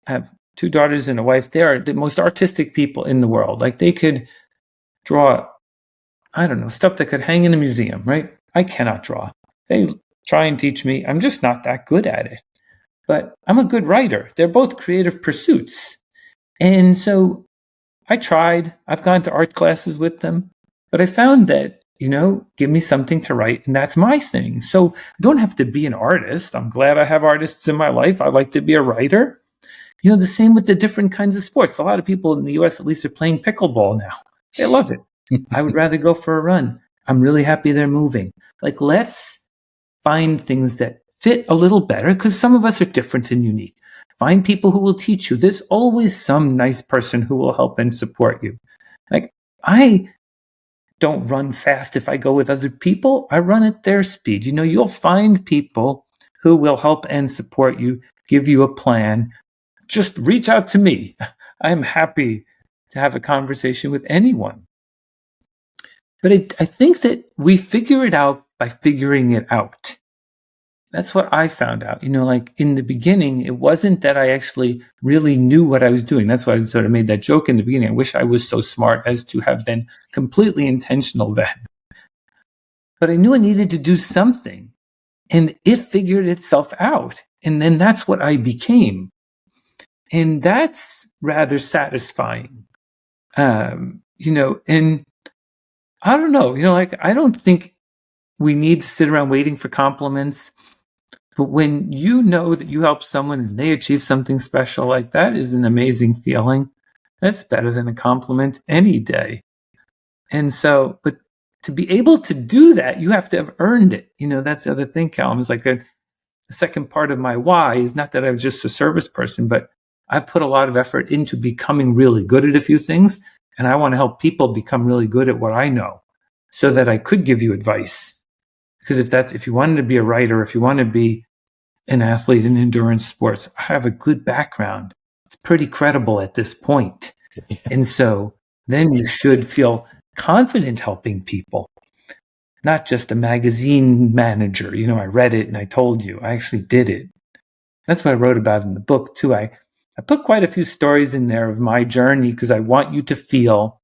have 2 daughters and a wife. They are the most artistic people in the world. Like they could draw, I don't know, stuff that could hang in a museum, right? I cannot draw. They try and teach me. I'm just not that good at it. But I'm a good writer. They're both creative pursuits. And so I tried. I've gone to art classes with them. But I found that, give me something to write, and that's my thing. So I don't have to be an artist. I'm glad I have artists in my life. I like to be a writer. The same with the different kinds of sports. A lot of people in the US, at least, are playing pickleball now. They love it. I would rather go for a run. I'm really happy they're moving. Like, let's find things that fit a little better, because some of us are different and unique. Find people who will teach you. There's always some nice person who will help and support you. Like, I don't run fast if I go with other people. I run at their speed. You'll find people who will help and support you, give you a plan. Just reach out to me. I'm happy to have a conversation with anyone. But I think that we figure it out by figuring it out. That's what I found out. Like in the beginning, it wasn't that I actually really knew what I was doing. That's why I sort of made that joke in the beginning. I wish I was so smart as to have been completely intentional then. But I knew I needed to do something, and it figured itself out. And then that's what I became. And that's rather satisfying. And I don't know, like I don't think we need to sit around waiting for compliments. But when you know that you help someone and they achieve something special, like that is an amazing feeling. That's better than a compliment any day. And so, but to be able to do that, you have to have earned it. That's the other thing, Callum, is like the second part of my why is not that I was just a service person, but I've put a lot of effort into becoming really good at a few things. And I want to help people become really good at what I know so that I could give you advice. Because if you wanted to be a writer, if you want to be an athlete in endurance sports, I have a good background. It's pretty credible at this point. And so then you should feel confident helping people, not just a magazine manager. I read it and I told you. I actually did it. That's what I wrote about in the book too. I put quite a few stories in there of my journey because I want you to feel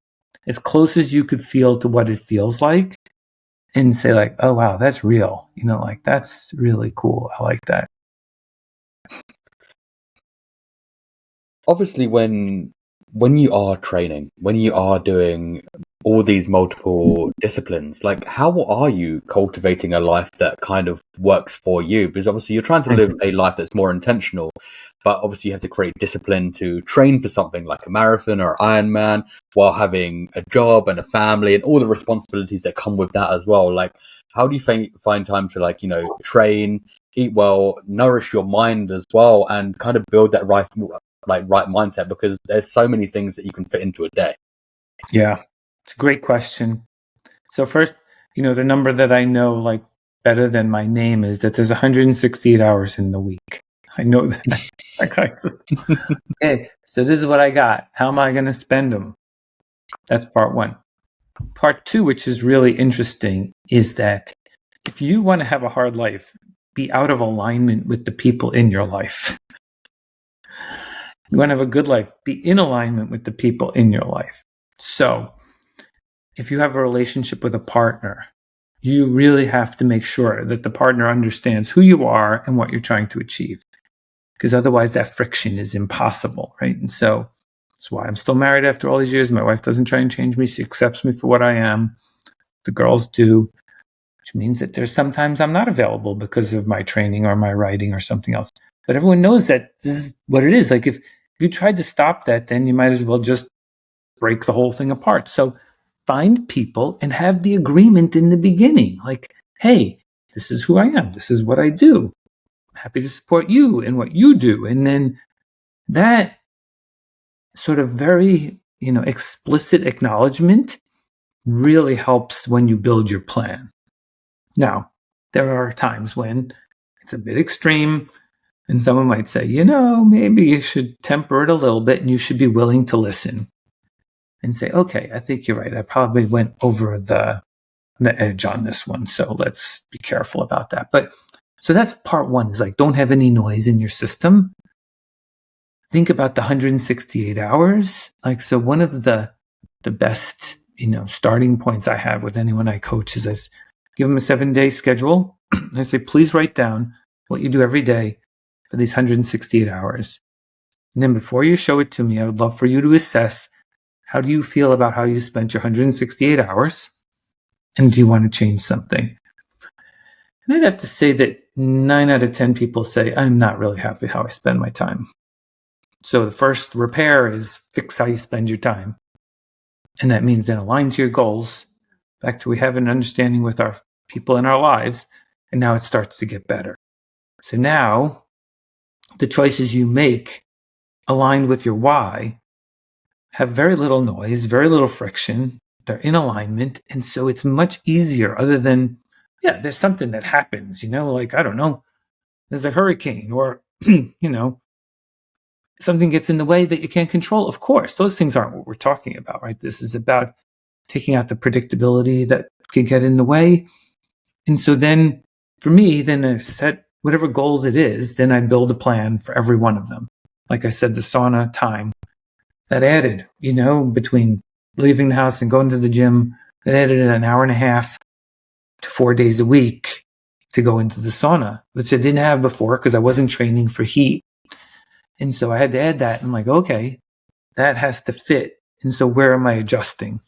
as close as you could feel to what it feels like and say like, oh, wow, that's real. Like that's really cool. I like that. Obviously, when you are training, when you are doing all these multiple disciplines, like how are you cultivating a life that kind of works for you? Because obviously you're trying to live a life that's more intentional, but obviously you have to create discipline to train for something like a marathon or Ironman while having a job and a family and all the responsibilities that come with that as well. Like, how do you find time to train, eat well, nourish your mind as well, and kind of build that right mindset, because there's so many things that you can fit into a day? Yeah, it's a great question. So first, the number that I know like better than my name is that there's 168 hours in the week. I know that. Like I just, okay, so this is what I got. How am I going to spend them? That's part one. Part two, which is really interesting, is that if you want to have a hard life, be out of alignment with the people in your life. You want to have a good life, be in alignment with the people in your life. So if you have a relationship with a partner, you really have to make sure that the partner understands who you are and what you're trying to achieve, because otherwise that friction is impossible, right? And so that's why I'm still married after all these years. My wife doesn't try and change me. She accepts me for what I am. The girls do, which means that there's sometimes I'm not available because of my training or my writing or something else. But everyone knows that this is what it is. Like if you tried to stop that, then you might as well just break the whole thing apart. So find people and have the agreement in the beginning. Like, hey, this is who I am. This is what I do. I'm happy to support you in what you do. And then that sort of very, explicit acknowledgement really helps when you build your plan. Now, there are times when it's a bit extreme and someone might say, maybe you should temper it a little bit and you should be willing to listen and say, okay, I think you're right. I probably went over the edge on this one. So let's be careful about that. But so that's part one, is like, don't have any noise in your system. Think about the 168 hours. Like, so one of the best, starting points I have with anyone I coach is I give them a 7-day schedule. I say, please write down what you do every day for these 168 hours. And then before you show it to me, I would love for you to assess, how do you feel about how you spent your 168 hours? And do you want to change something? And I'd have to say that 9 out of 10 people say, I'm not really happy how I spend my time. So the first repair is fix how you spend your time. And that means then align to your goals. Back to we have an understanding with our people in our lives. And now it starts to get better. So now the choices you make aligned with your why have very little noise, very little friction. They're in alignment. And so it's much easier, other than, there's something that happens, like, I don't know, there's a hurricane or, something gets in the way that you can't control. Of course, those things aren't what we're talking about, right? This is about taking out the predictability that could get in the way. And so then for me, then I set whatever goals it is, then I build a plan for every one of them. Like I said, the sauna time, that added, between leaving the house and going to the gym, that added an hour and a half to 4 days a week to go into the sauna, which I didn't have before because I wasn't training for heat. And so I had to add that. And I'm like, okay, that has to fit. And so where am I adjusting?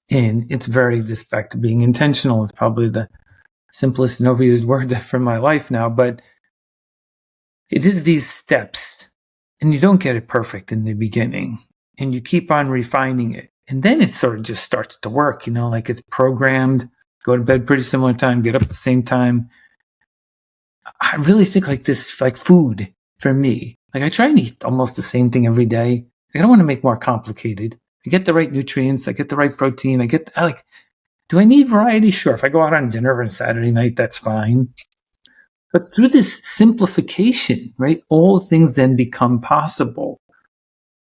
And it's this back to being intentional is probably the simplest and overused word for my life now, but it is these steps, and you don't get it perfect in the beginning, and you keep on refining it. And then it sort of just starts to work, like it's programmed, go to bed pretty similar time, get up at the same time. I really think like this, like food for me, like I try and eat almost the same thing every day. I don't want to make more complicated. I get the right nutrients. I get the right protein. Do I need variety? Sure. If I go out on dinner on a Saturday night, that's fine. But through this simplification, right, all things then become possible.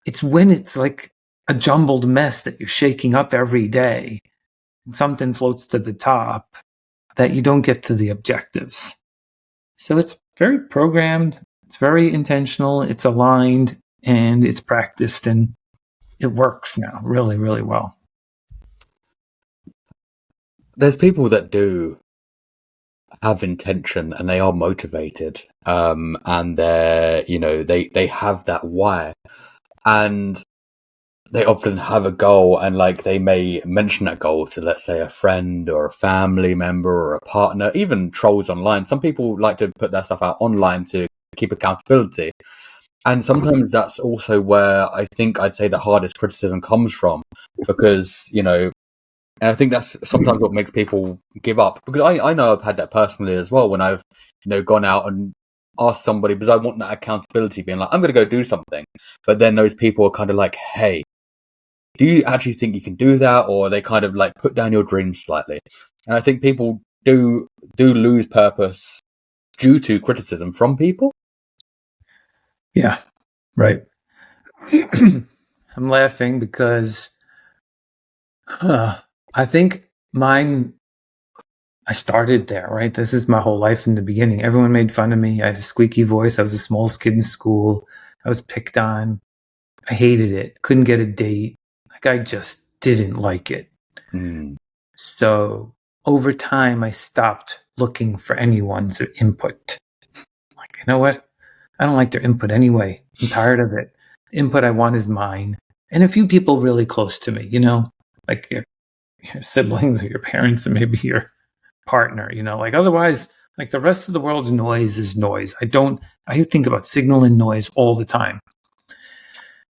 It's when it's like a jumbled mess that you're shaking up every day. And something floats to the top that you don't get to the objectives. So it's very programmed, it's very intentional, it's aligned, and it's practiced, and it works now really, really well. There's people that do have intention and they are motivated, and they have that why, and they often have a goal, and like they may mention that goal to, let's say, a friend or a family member or a partner, even trolls online. Some people like to put that stuff out online to keep accountability, and sometimes that's also where I think I'd say the hardest criticism comes from, because and I think that's sometimes what makes people give up, because I know I've had that personally as well, when I've gone out and asked somebody, because I want that accountability, being like, I'm going to go do something, but then those people are kind of like, hey, do you actually think you can do that? Or they kind of like put down your dreams slightly. And I think people do lose purpose due to criticism from people. Yeah, right. I'm laughing because I think I started there, right? This is my whole life in the beginning. Everyone made fun of me. I had a squeaky voice. I was the smallest kid in school. I was picked on. I hated it. Couldn't get a date. Like, I just didn't like it. So over time, I stopped looking for anyone's input. Like, you know what? I don't like their input anyway. I'm tired of it. The input I want is mine. And a few people really close to me, like your siblings or your parents and maybe your partner, like otherwise, like the rest of the world's noise is noise. I think about signal and noise all the time.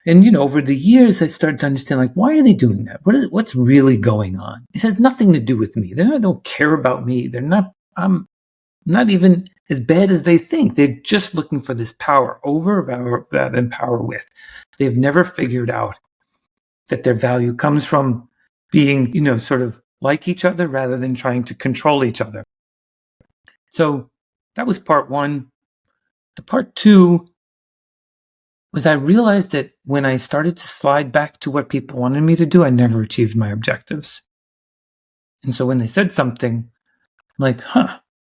And, over the years, I started to understand, like, why are they doing that? What's really going on? It has nothing to do with me. They don't care about me. I'm not even as bad as they think. They're just looking for this power over rather than power with. They've never figured out that their value comes from being, sort of like each other rather than trying to control each other. So that was part one. The part two was I realized that when I started to slide back to what people wanted me to do, I never achieved my objectives. And so when they said something, I'm like,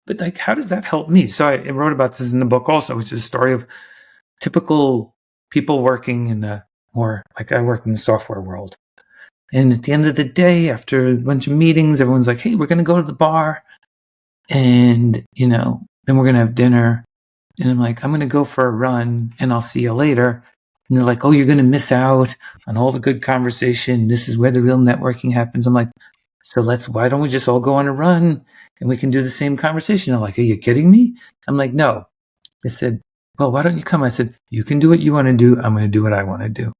but like, how does that help me? So I wrote about this in the book also, which is a story of typical people working like I work in the software world. And at the end of the day, after a bunch of meetings, everyone's like, hey, we're going to go to the bar and, then we're going to have dinner. And I'm like, I'm going to go for a run and I'll see you later. And they're like, oh, you're going to miss out on all the good conversation. This is where the real networking happens. I'm like, so why don't we just all go on a run and we can do the same conversation? They're like, are you kidding me? I'm like, no. They said, well, why don't you come? I said, you can do what you want to do. I'm going to do what I want to do.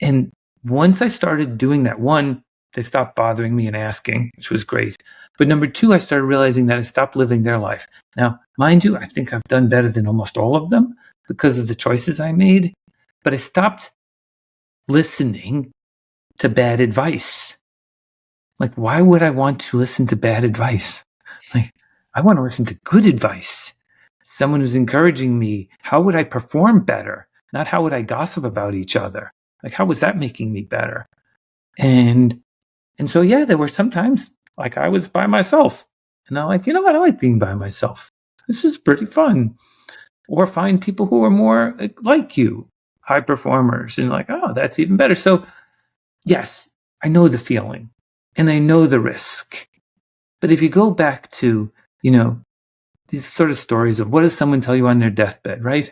And once I started doing that, one, they stopped bothering me and asking, which was great. But number two, I started realizing that I stopped living their life. Now, mind you, I think I've done better than almost all of them because of the choices I made. But I stopped listening to bad advice. Like, why would I want to listen to bad advice? Like, I want to listen to good advice. Someone who's encouraging me. How would I perform better? Not how would I gossip about each other? Like, how was that making me better? And so, yeah, there were sometimes like I was by myself and I'm like, you know what? I like being by myself. This is pretty fun. Or find people who are more like you, high performers, and like, oh, that's even better. So yes, I know the feeling and I know the risk. But if you go back to, these sort of stories of what does someone tell you on their deathbed, right?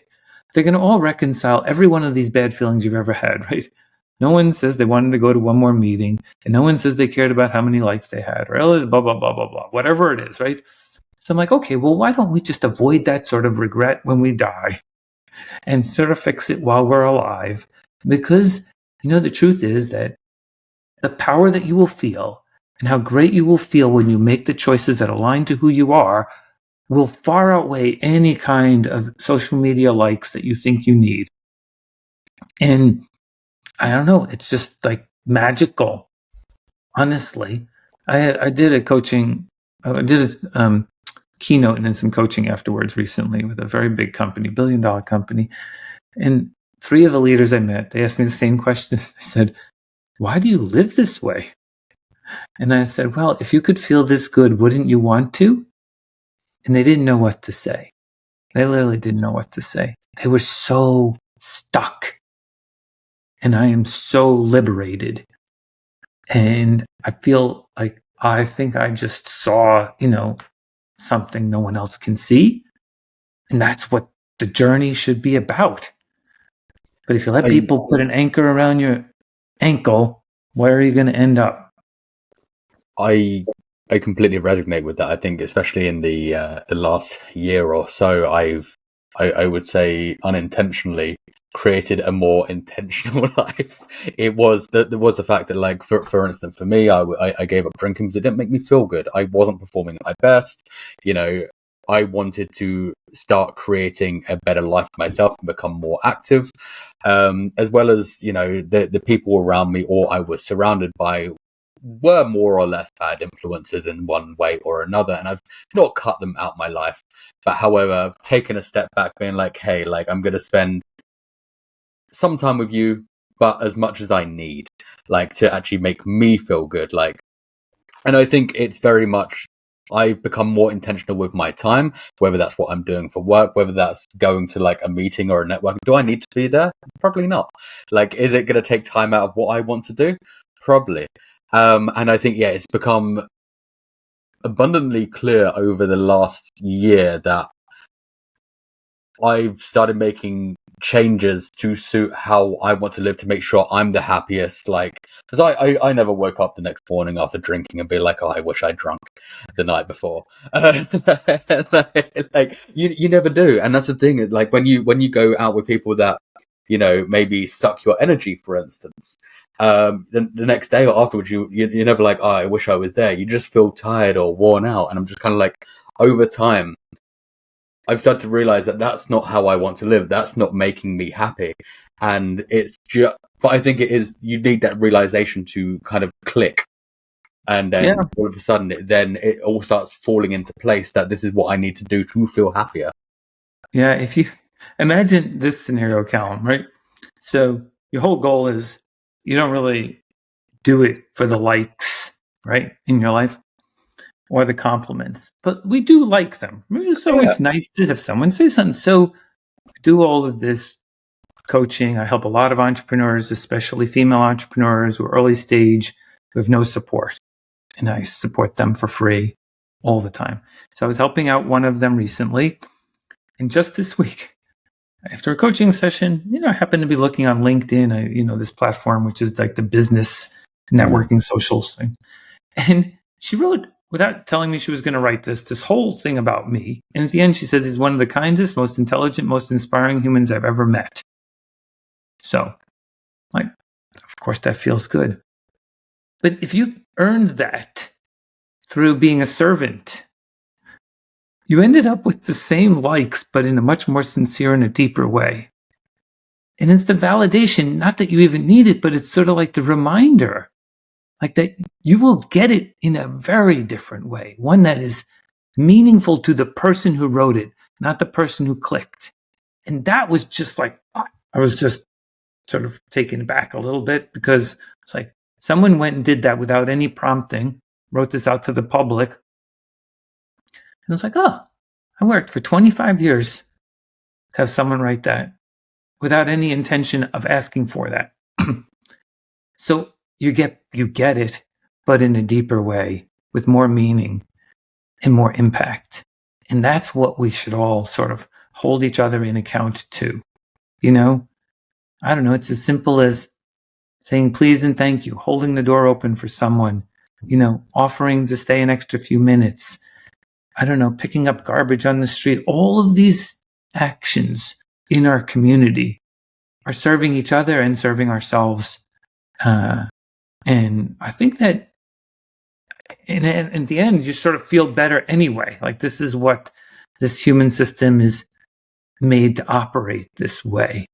They're going to all reconcile every one of these bad feelings you've ever had, right? No one says they wanted to go to one more meeting, and no one says they cared about how many likes they had, or blah, blah, blah, blah, blah, whatever it is, right? So I'm like, okay, well, why don't we just avoid that sort of regret when we die and sort of fix it while we're alive? Because, the truth is that the power that you will feel and how great you will feel when you make the choices that align to who you are will far outweigh any kind of social media likes that you think you need. And I don't know, it's just like magical. Honestly, I did a keynote and then some coaching afterwards recently with a very big company, $1 billion company. And 3 of the leaders I met, they asked me the same question. I said, why do you live this way? And I said, well, if you could feel this good, wouldn't you want to? And they didn't know what to say. They literally didn't know what to say. They were so stuck. And I am so liberated. And I feel like I think I just saw, something no one else can see. And that's what the journey should be about. But if you let people put an anchor around your ankle, where are you going to end up? I completely resonate with that. I think, especially in the last year or so, I would say unintentionally created a more intentional life. There was the fact that, like, for instance, for me, I gave up drinking because it didn't make me feel good. I wasn't performing at my best. I wanted to start creating a better life for myself and become more active, as well as the people around me or I was surrounded by were more or less bad influences in one way or another, and I've not cut them out my life, but however, I've taken a step back, being like, hey, like, I'm going to spend some time with you, but as much as I need, like, to actually make me feel good. Like, and I think it's very much, I've become more intentional with my time, whether that's what I'm doing for work, whether that's going to like a meeting or a network. Do I need to be there? Probably not. Like, is it going to take time out of what I want to do? Probably. And I think, it's become abundantly clear over the last year that I've started making changes to suit how I want to live, to make sure I'm the happiest. Like, because I never woke up the next morning after drinking and be like, oh, I wish I'd drunk the night before. Like, you never do. And that's the thing. Like, when you go out with people that, maybe suck your energy, for instance, the next day or afterwards, you're never like, oh, I wish I was there. You just feel tired or worn out. And I'm just kind of like, over time, I've started to realize that that's not how I want to live. That's not making me happy. And it's just, but I think it is, you need that realization to kind of click. And then all of a sudden, it all starts falling into place that this is what I need to do to feel happier. Yeah, if you imagine this scenario, Callum, right? So your whole goal is you don't really do it for the likes, right, in your life or the compliments, but we do like them. It's always nice to have someone say something. So I do all of this coaching. I help a lot of entrepreneurs, especially female entrepreneurs who are early stage, who have no support. And I support them for free all the time. So I was helping out one of them recently. And just this week, after a coaching session, I happened to be looking on LinkedIn, this platform, which is like the business networking social thing. And she wrote, without telling me she was going to write this whole thing about me. And at the end, she says, he's one of the kindest, most intelligent, most inspiring humans I've ever met. So, like, of course, that feels good. But if you earned that through being a servant, you ended up with the same likes, but in a much more sincere and a deeper way. And it's the validation, not that you even need it, but it's sort of like the reminder, like that you will get it in a very different way, one that is meaningful to the person who wrote it, not the person who clicked. And that was just like, I was just sort of taken back a little bit, because it's like someone went and did that without any prompting, wrote this out to the public. And I was like, oh, I worked for 25 years to have someone write that without any intention of asking for that. So you get it, but in a deeper way, with more meaning and more impact. And that's what we should all sort of hold each other in account to. I don't know, it's as simple as saying please and thank you, holding the door open for someone, offering to stay an extra few minutes. I don't know, picking up garbage on the street. All of these actions in our community are serving each other and serving ourselves. And I think that in the end, you sort of feel better anyway. Like, this is what this human system is made to operate this way.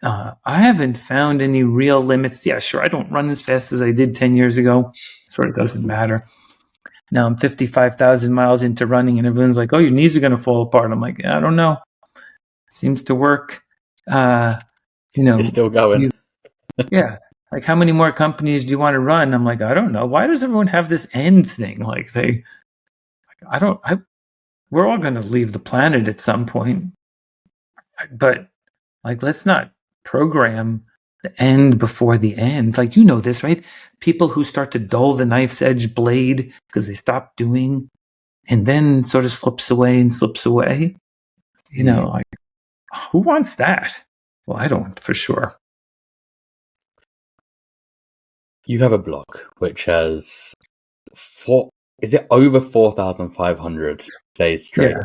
I haven't found any real limits. Yeah, sure, I don't run as fast as I did 10 years ago. Sort of doesn't matter. Now I'm 55,000 miles into running, and everyone's like, oh, your knees are going to fall apart. I'm like, I don't know. Seems to work. You're still going. Yeah. like, how many more companies do you want to run? I'm like, I don't know. Why does everyone have this end thing? Like we're all going to leave the planet at some point, but like, let's not program the end before the end. Like, you know this, right? People who start to dull the knife's edge blade because they stop doing, and then sort of slips away and slips away. You know, like, who wants that? Well, I don't, for sure. You have a blog which has over 4,500 days straight?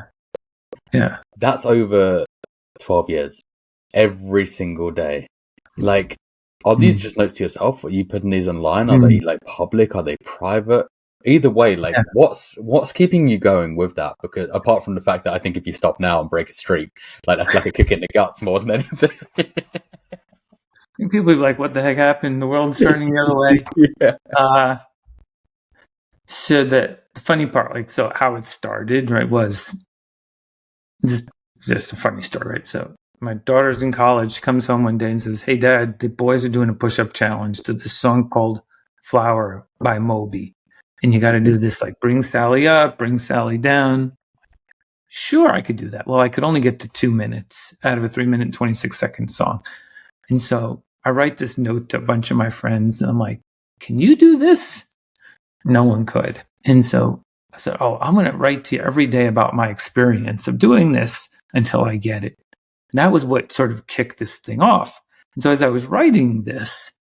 Yeah. That's over 12 years. Every single day. Like, are these just notes to yourself? Are you putting these online? Are they like public? Are they private? Either way, like, what's keeping you going with that? Because apart from the fact that I think if you stop now and break a streak, like, that's like a kick in the guts more than anything. People be like, what the heck happened? The world's turning the other way. Yeah. So the funny part, like, so how it started, right, was just a funny story, right? So my daughter's in college. She comes home one day and says, hey, Dad, the boys are doing a push-up challenge to this song called Flower by Moby. And you got to do this, like, bring Sally up, bring Sally down. Sure, I could do that. Well, I could only get to 2 minutes out of a 3-minute and 26-second song. And so I write this note to a bunch of my friends, and I'm like, can you do this? No one could. And so I said, oh, I'm going to write to you every day about my experience of doing this until I get it. And that was what sort of kicked this thing off. And so as I was writing this,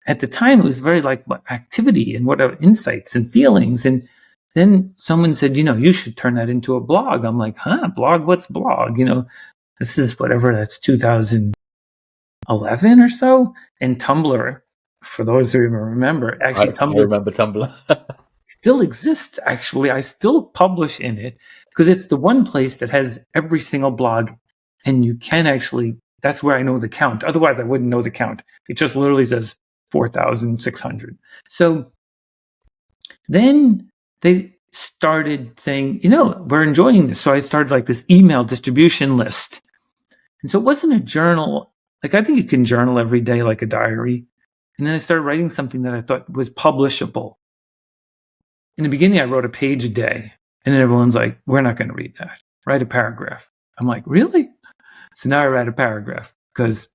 at the time, it was very like what activity and what insights and feelings. And then someone said, you should turn that into a blog. I'm like, blog? What's blog? This is whatever, that's 2011 or so. And Tumblr, for those who even remember, actually, I remember Tumblr. still exists, actually. I still publish in it because it's the one place that has every single blog, and you can actually, that's where I know the count. Otherwise, I wouldn't know the count. It just literally says 4,600. So then they started saying, we're enjoying this. So I started like this email distribution list. And so it wasn't a journal. Like, I think you can journal every day like a diary. And then I started writing something that I thought was publishable. In the beginning, I wrote a page a day. And then everyone's like, we're not going to read that. Write a paragraph. I'm like, really? So now I write a paragraph because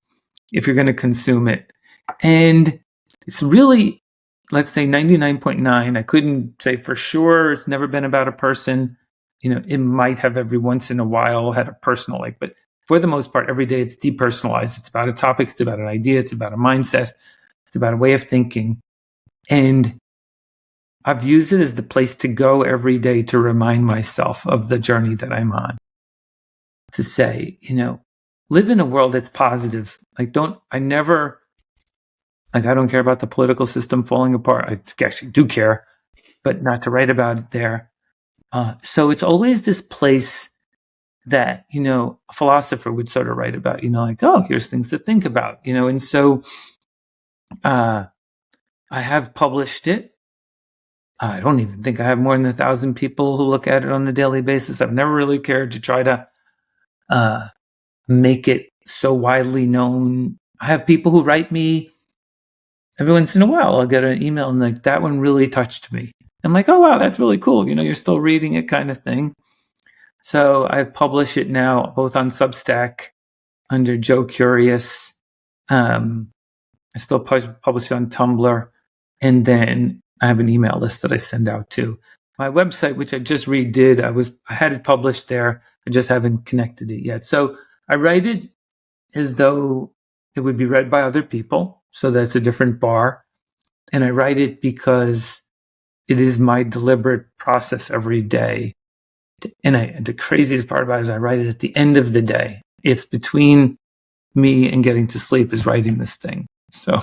if you're going to consume it, and it's really, let's say 99.9. I couldn't say for sure. It's never been about a person. It might have every once in a while had a personal but for the most part, every day it's depersonalized. It's about a topic. It's about an idea. It's about a mindset. It's about a way of thinking. And I've used it as the place to go every day to remind myself of the journey that I'm on. To say, live in a world that's positive. Like, I don't care about the political system falling apart. I actually do care, but not to write about it there. So it's always this place that, a philosopher would sort of write about, like, oh, here's things to think about, and so I have published it. I don't even think I have more than 1,000 people who look at it on a daily basis. I've never really cared to try to make it so widely known. I have people who write me every once in a while. I'll get an email and like, that one really touched me. I'm like, oh, wow, that's really cool. You're still reading it, kind of thing. So I publish it now both on Substack under Joe Curious. I still publish it on Tumblr. And then I have an email list that I send out to. My website, which I just redid, I had it published there. I just haven't connected it yet. So I write it as though it would be read by other people. So that's a different bar. And I write it because it is my deliberate process every day. And the craziest part about it is I write it at the end of the day. It's between me and getting to sleep is writing this thing. So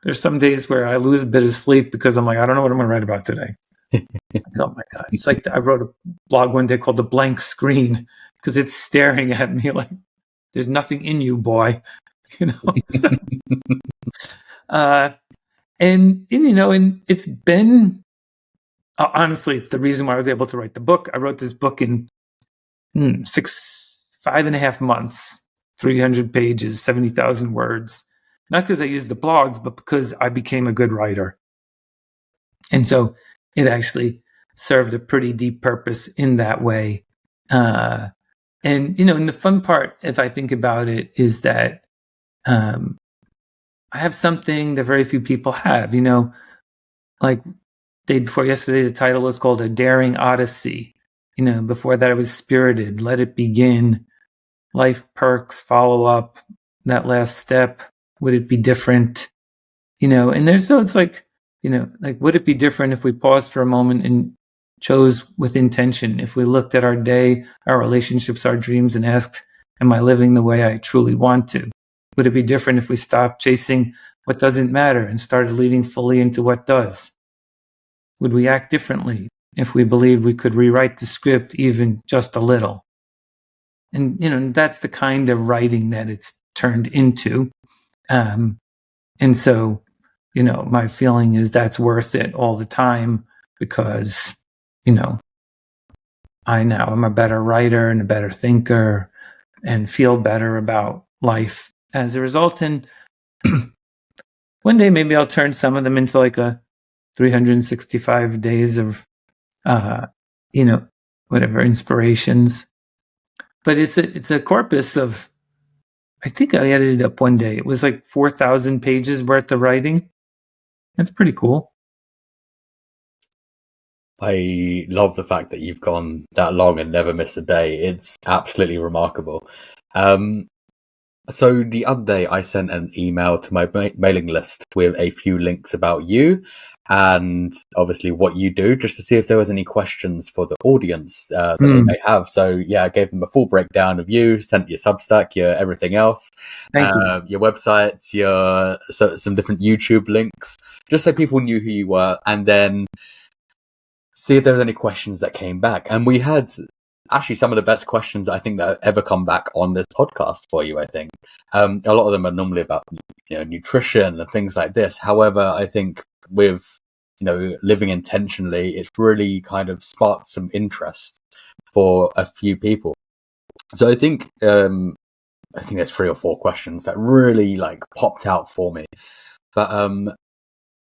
there's some days where I lose a bit of sleep because I'm like, I don't know what I'm going to write about today. Oh my God. It's like I wrote a blog one day called The Blank Screen because it's staring at me like, there's nothing in you, boy. And it's been, honestly, it's the reason why I was able to write the book. I wrote this book in 5.5 months, 300 pages, 70,000 words. not because I used the blogs, but because I became a good writer. And so it actually served a pretty deep purpose in that way. And, and the fun part, if I think about it, is that I have something that very few people have, like day before yesterday, the title was called A Daring Odyssey. Before that it was Spirited, Let It Begin, Life Perks, Follow Up, That Last Step, Would It Be Different? And it's like, would it be different if we paused for a moment and chose with intention? If we looked at our day, our relationships, our dreams, and asked, am I living the way I truly want to? Would it be different if we stopped chasing what doesn't matter and started leading fully into what does? Would we act differently if we believed we could rewrite the script even just a little? And that's the kind of writing that it's turned into. And so, my feeling is that's worth it all the time because, I now am a better writer and a better thinker and feel better about life as a result. And one day maybe I'll turn some of them into like a 365 days of, whatever inspirations. But it's a corpus of, I think I edited up one day. It was like 4,000 pages worth of writing. That's pretty cool. I love the fact that you've gone that long and never missed a day. It's absolutely remarkable. So the other day I sent an email to my mailing list with a few links about you and obviously what you do, just to see if there was any questions for the audience that they may have. So yeah, I gave them a full breakdown of you, sent your Substack, your everything else, Thank you. your websites, some different YouTube links, just so people knew who you were, and then see if there was any questions that came back. And we had actually some of the best questions I think that have ever come back on this podcast for you. I think a lot of them are normally about nutrition and things like this. However, I think with living intentionally, it's really kind of sparked some interest for a few people. So I think there's 3 or 4 questions that really like popped out for me. But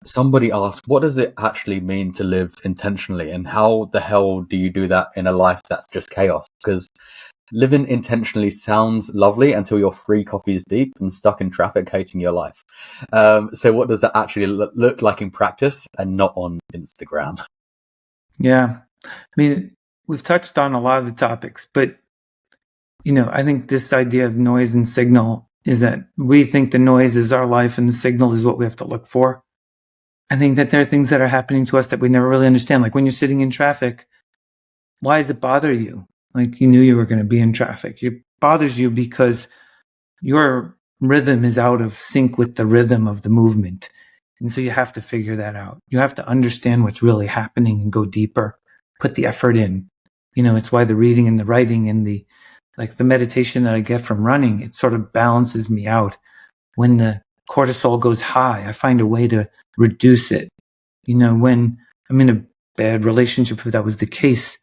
somebody asked, what does it actually mean to live intentionally, and how the hell do you do that in a life that's just chaos? Because living intentionally sounds lovely until you're 3 coffees deep and stuck in traffic hating your life. So what does that actually look like in practice and not on Instagram? Yeah. I mean, we've touched on a lot of the topics, but, I think this idea of noise and signal is that we think the noise is our life and the signal is what we have to look for. I think that there are things that are happening to us that we never really understand. Like when you're sitting in traffic, why does it bother you? Like you knew you were going to be in traffic. It bothers you because your rhythm is out of sync with the rhythm of the movement. And so you have to figure that out. You have to understand what's really happening and go deeper, put the effort in. It's why the reading and the writing and the meditation that I get from running, it sort of balances me out. When the cortisol goes high, I find a way to reduce it. When I'm in a bad relationship, if that was the case,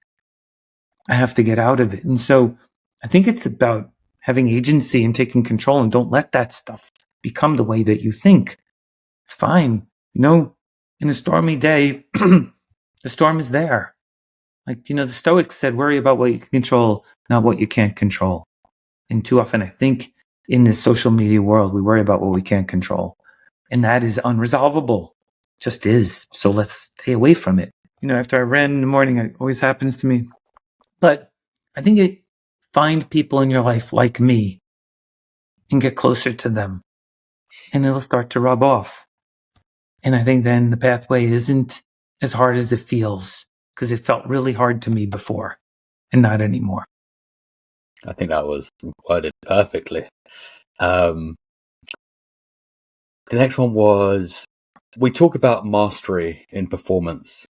I have to get out of it. And so I think it's about having agency and taking control, and don't let that stuff become the way that you think. It's fine. In a stormy day, the storm is there. The Stoics said, worry about what you can control, not what you can't control. And too often, I think in this social media world, we worry about what we can't control. And that is unresolvable. Just is. So let's stay away from it. After I ran in the morning, it always happens to me. But I think find people in your life like me and get closer to them. And it'll start to rub off. And I think then the pathway isn't as hard as it feels, because it felt really hard to me before and not anymore. I think that was worded perfectly. The next one was, we talk about mastery in performance,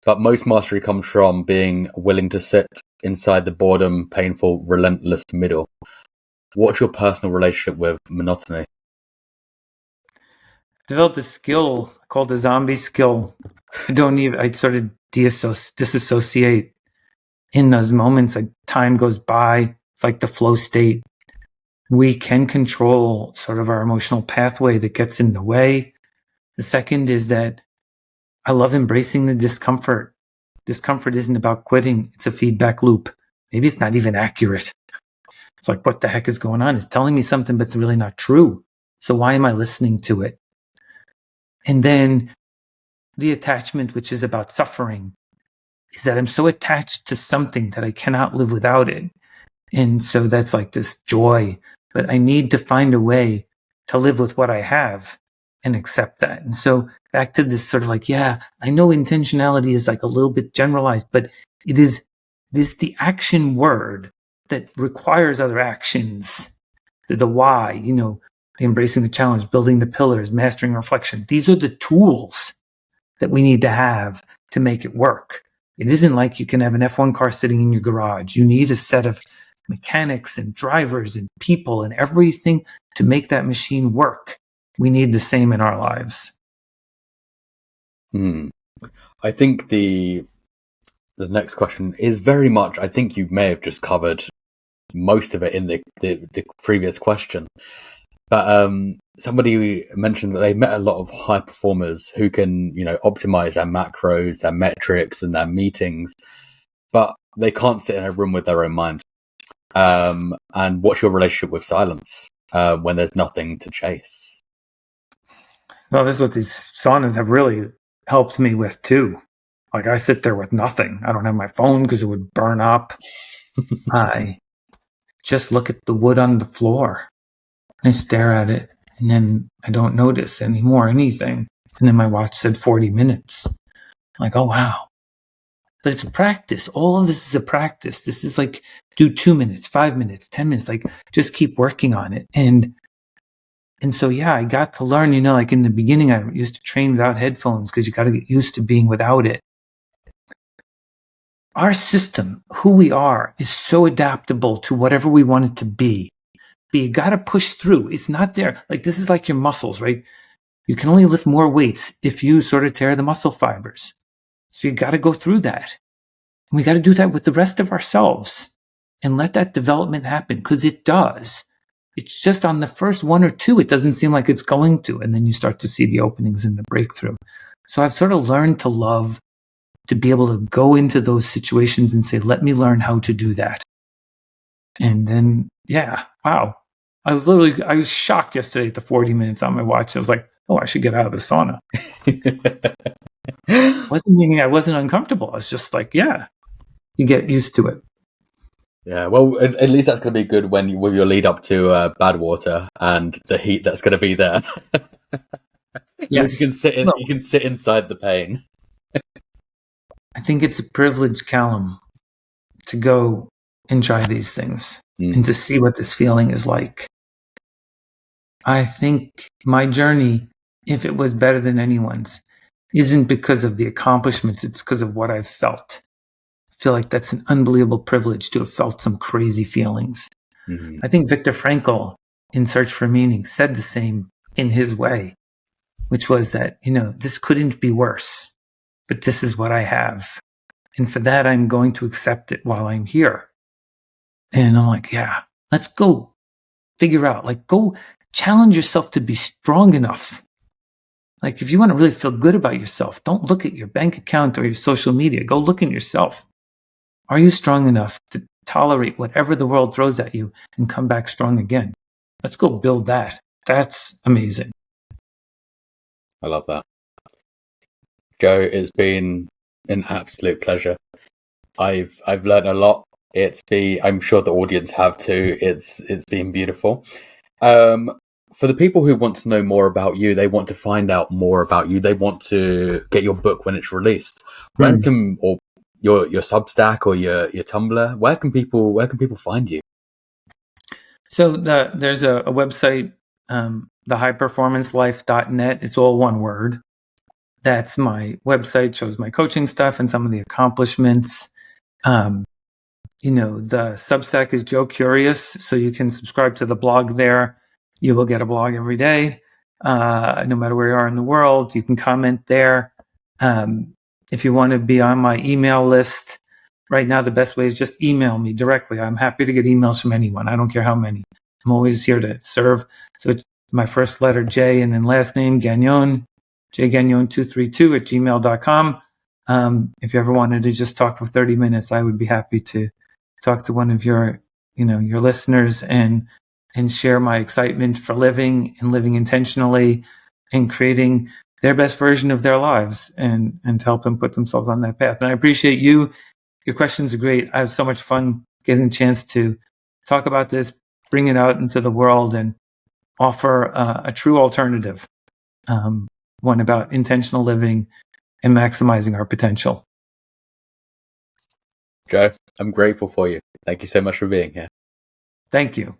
but most mastery comes from being willing to sit inside the boredom, painful, relentless middle. What's your personal relationship with monotony? Developed a skill called the zombie skill. I sort of disassociate in those moments. Like time goes by. It's like the flow state. we can control sort of our emotional pathway that gets in the way. The second is that I love embracing the discomfort. Discomfort isn't about quitting. It's a feedback loop. Maybe it's not even accurate. It's like, what the heck is going on? It's telling me something, but it's really not true. So why am I listening to it? And then the attachment, which is about suffering, is that I'm so attached to something that I cannot live without it. And so that's like this joy, but I need to find a way to live with what I have and accept that. And so back to this sort of like, yeah, I know intentionality is like a little bit generalized, but it is the action word that requires other actions. The why, the embracing the challenge, building the pillars, mastering reflection. These are the tools that we need to have to make it work. It isn't like you can have an F1 car sitting in your garage. You need a set of mechanics and drivers and people and everything to make that machine work. We need the same in our lives. I think the next question is very much, I think you may have just covered most of it in the previous question. But somebody mentioned that they met a lot of high performers who can, optimize their macros, their metrics, and their meetings, but they can't sit in a room with their own mind. And what's your relationship with silence when there's nothing to chase? Well, this is what these saunas have really helped me with too. Like I sit there with nothing. I don't have my phone because it would burn up. I just look at the wood on the floor. I stare at it, and then I don't notice anymore anything. And then my watch said 40 minutes. I'm like, oh, wow. But it's a practice. All of this is a practice. This is like do 2 minutes, 5 minutes, 10 minutes, like just keep working on it. And so, yeah, I got to learn, like in the beginning, I used to train without headphones because you got to get used to being without it. Our system, who we are, is so adaptable to whatever we want it to be. But you got to push through. It's not there. Like this is like your muscles, right? You can only lift more weights if you sort of tear the muscle fibers. So you got to go through that. And we got to do that with the rest of ourselves and let that development happen because it does. It's just on the first one or two, it doesn't seem like it's going to. And then you start to see the openings and the breakthrough. So I've sort of learned to love to be able to go into those situations and say, let me learn how to do that. And then, yeah, wow. I was shocked yesterday at the 40 minutes on my watch. I was like, oh, I should get out of the sauna. Wasn't meaning I wasn't uncomfortable. I was just like, yeah, you get used to it. Yeah, well, at least that's going to be good with your lead up to Badwater and the heat that's going to be there. Yes. You can sit inside the pain. I think it's a privilege, Callum, to go and try these things and to see what this feeling is like. I think my journey, if it was better than anyone's, isn't because of the accomplishments. It's because of what I've felt. I feel like that's an unbelievable privilege to have felt some crazy feelings. Mm-hmm. I think Viktor Frankl, in Search for Meaning, said the same in his way, which was that, this couldn't be worse, but this is what I have. And for that, I'm going to accept it while I'm here. And I'm like, yeah, let's go figure out, go challenge yourself to be strong enough. Like, if you want to really feel good about yourself, don't look at your bank account or your social media. Go look at yourself. Are you strong enough to tolerate whatever the world throws at you and come back strong again? Let's go build that. That's amazing. I love that. Joe, it's been an absolute pleasure. I've learned a lot. I'm sure the audience have too. It's been beautiful. For the people who want to know more about you, they want to find out more about you, they want to get your book when it's released. Where can, or your Substack or your Tumblr, where can people find you? So there's a website, thehighperformancelife.net. It's all one word. That's my website, shows my coaching stuff and some of the accomplishments. The Substack is Joe Curious, so you can subscribe to the blog there. You will get a blog every day, no matter where you are in the world. You can comment there. If you want to be on my email list, right now the best way is just email me directly. I'm happy to get emails from anyone. I don't care how many. I'm always here to serve. So it's my first letter J and then last name Gagnon, jgagnon232 at gmail.com. If you ever wanted to just talk for 30 minutes, I would be happy to talk to one of your listeners and share my excitement for living and living intentionally and creating their best version of their lives and to help them put themselves on that path. And I appreciate you. Your questions are great. I have so much fun getting a chance to talk about this, bring it out into the world, and offer a true alternative, one about intentional living and maximizing our potential. Joe, I'm grateful for you. Thank you so much for being here. Thank you.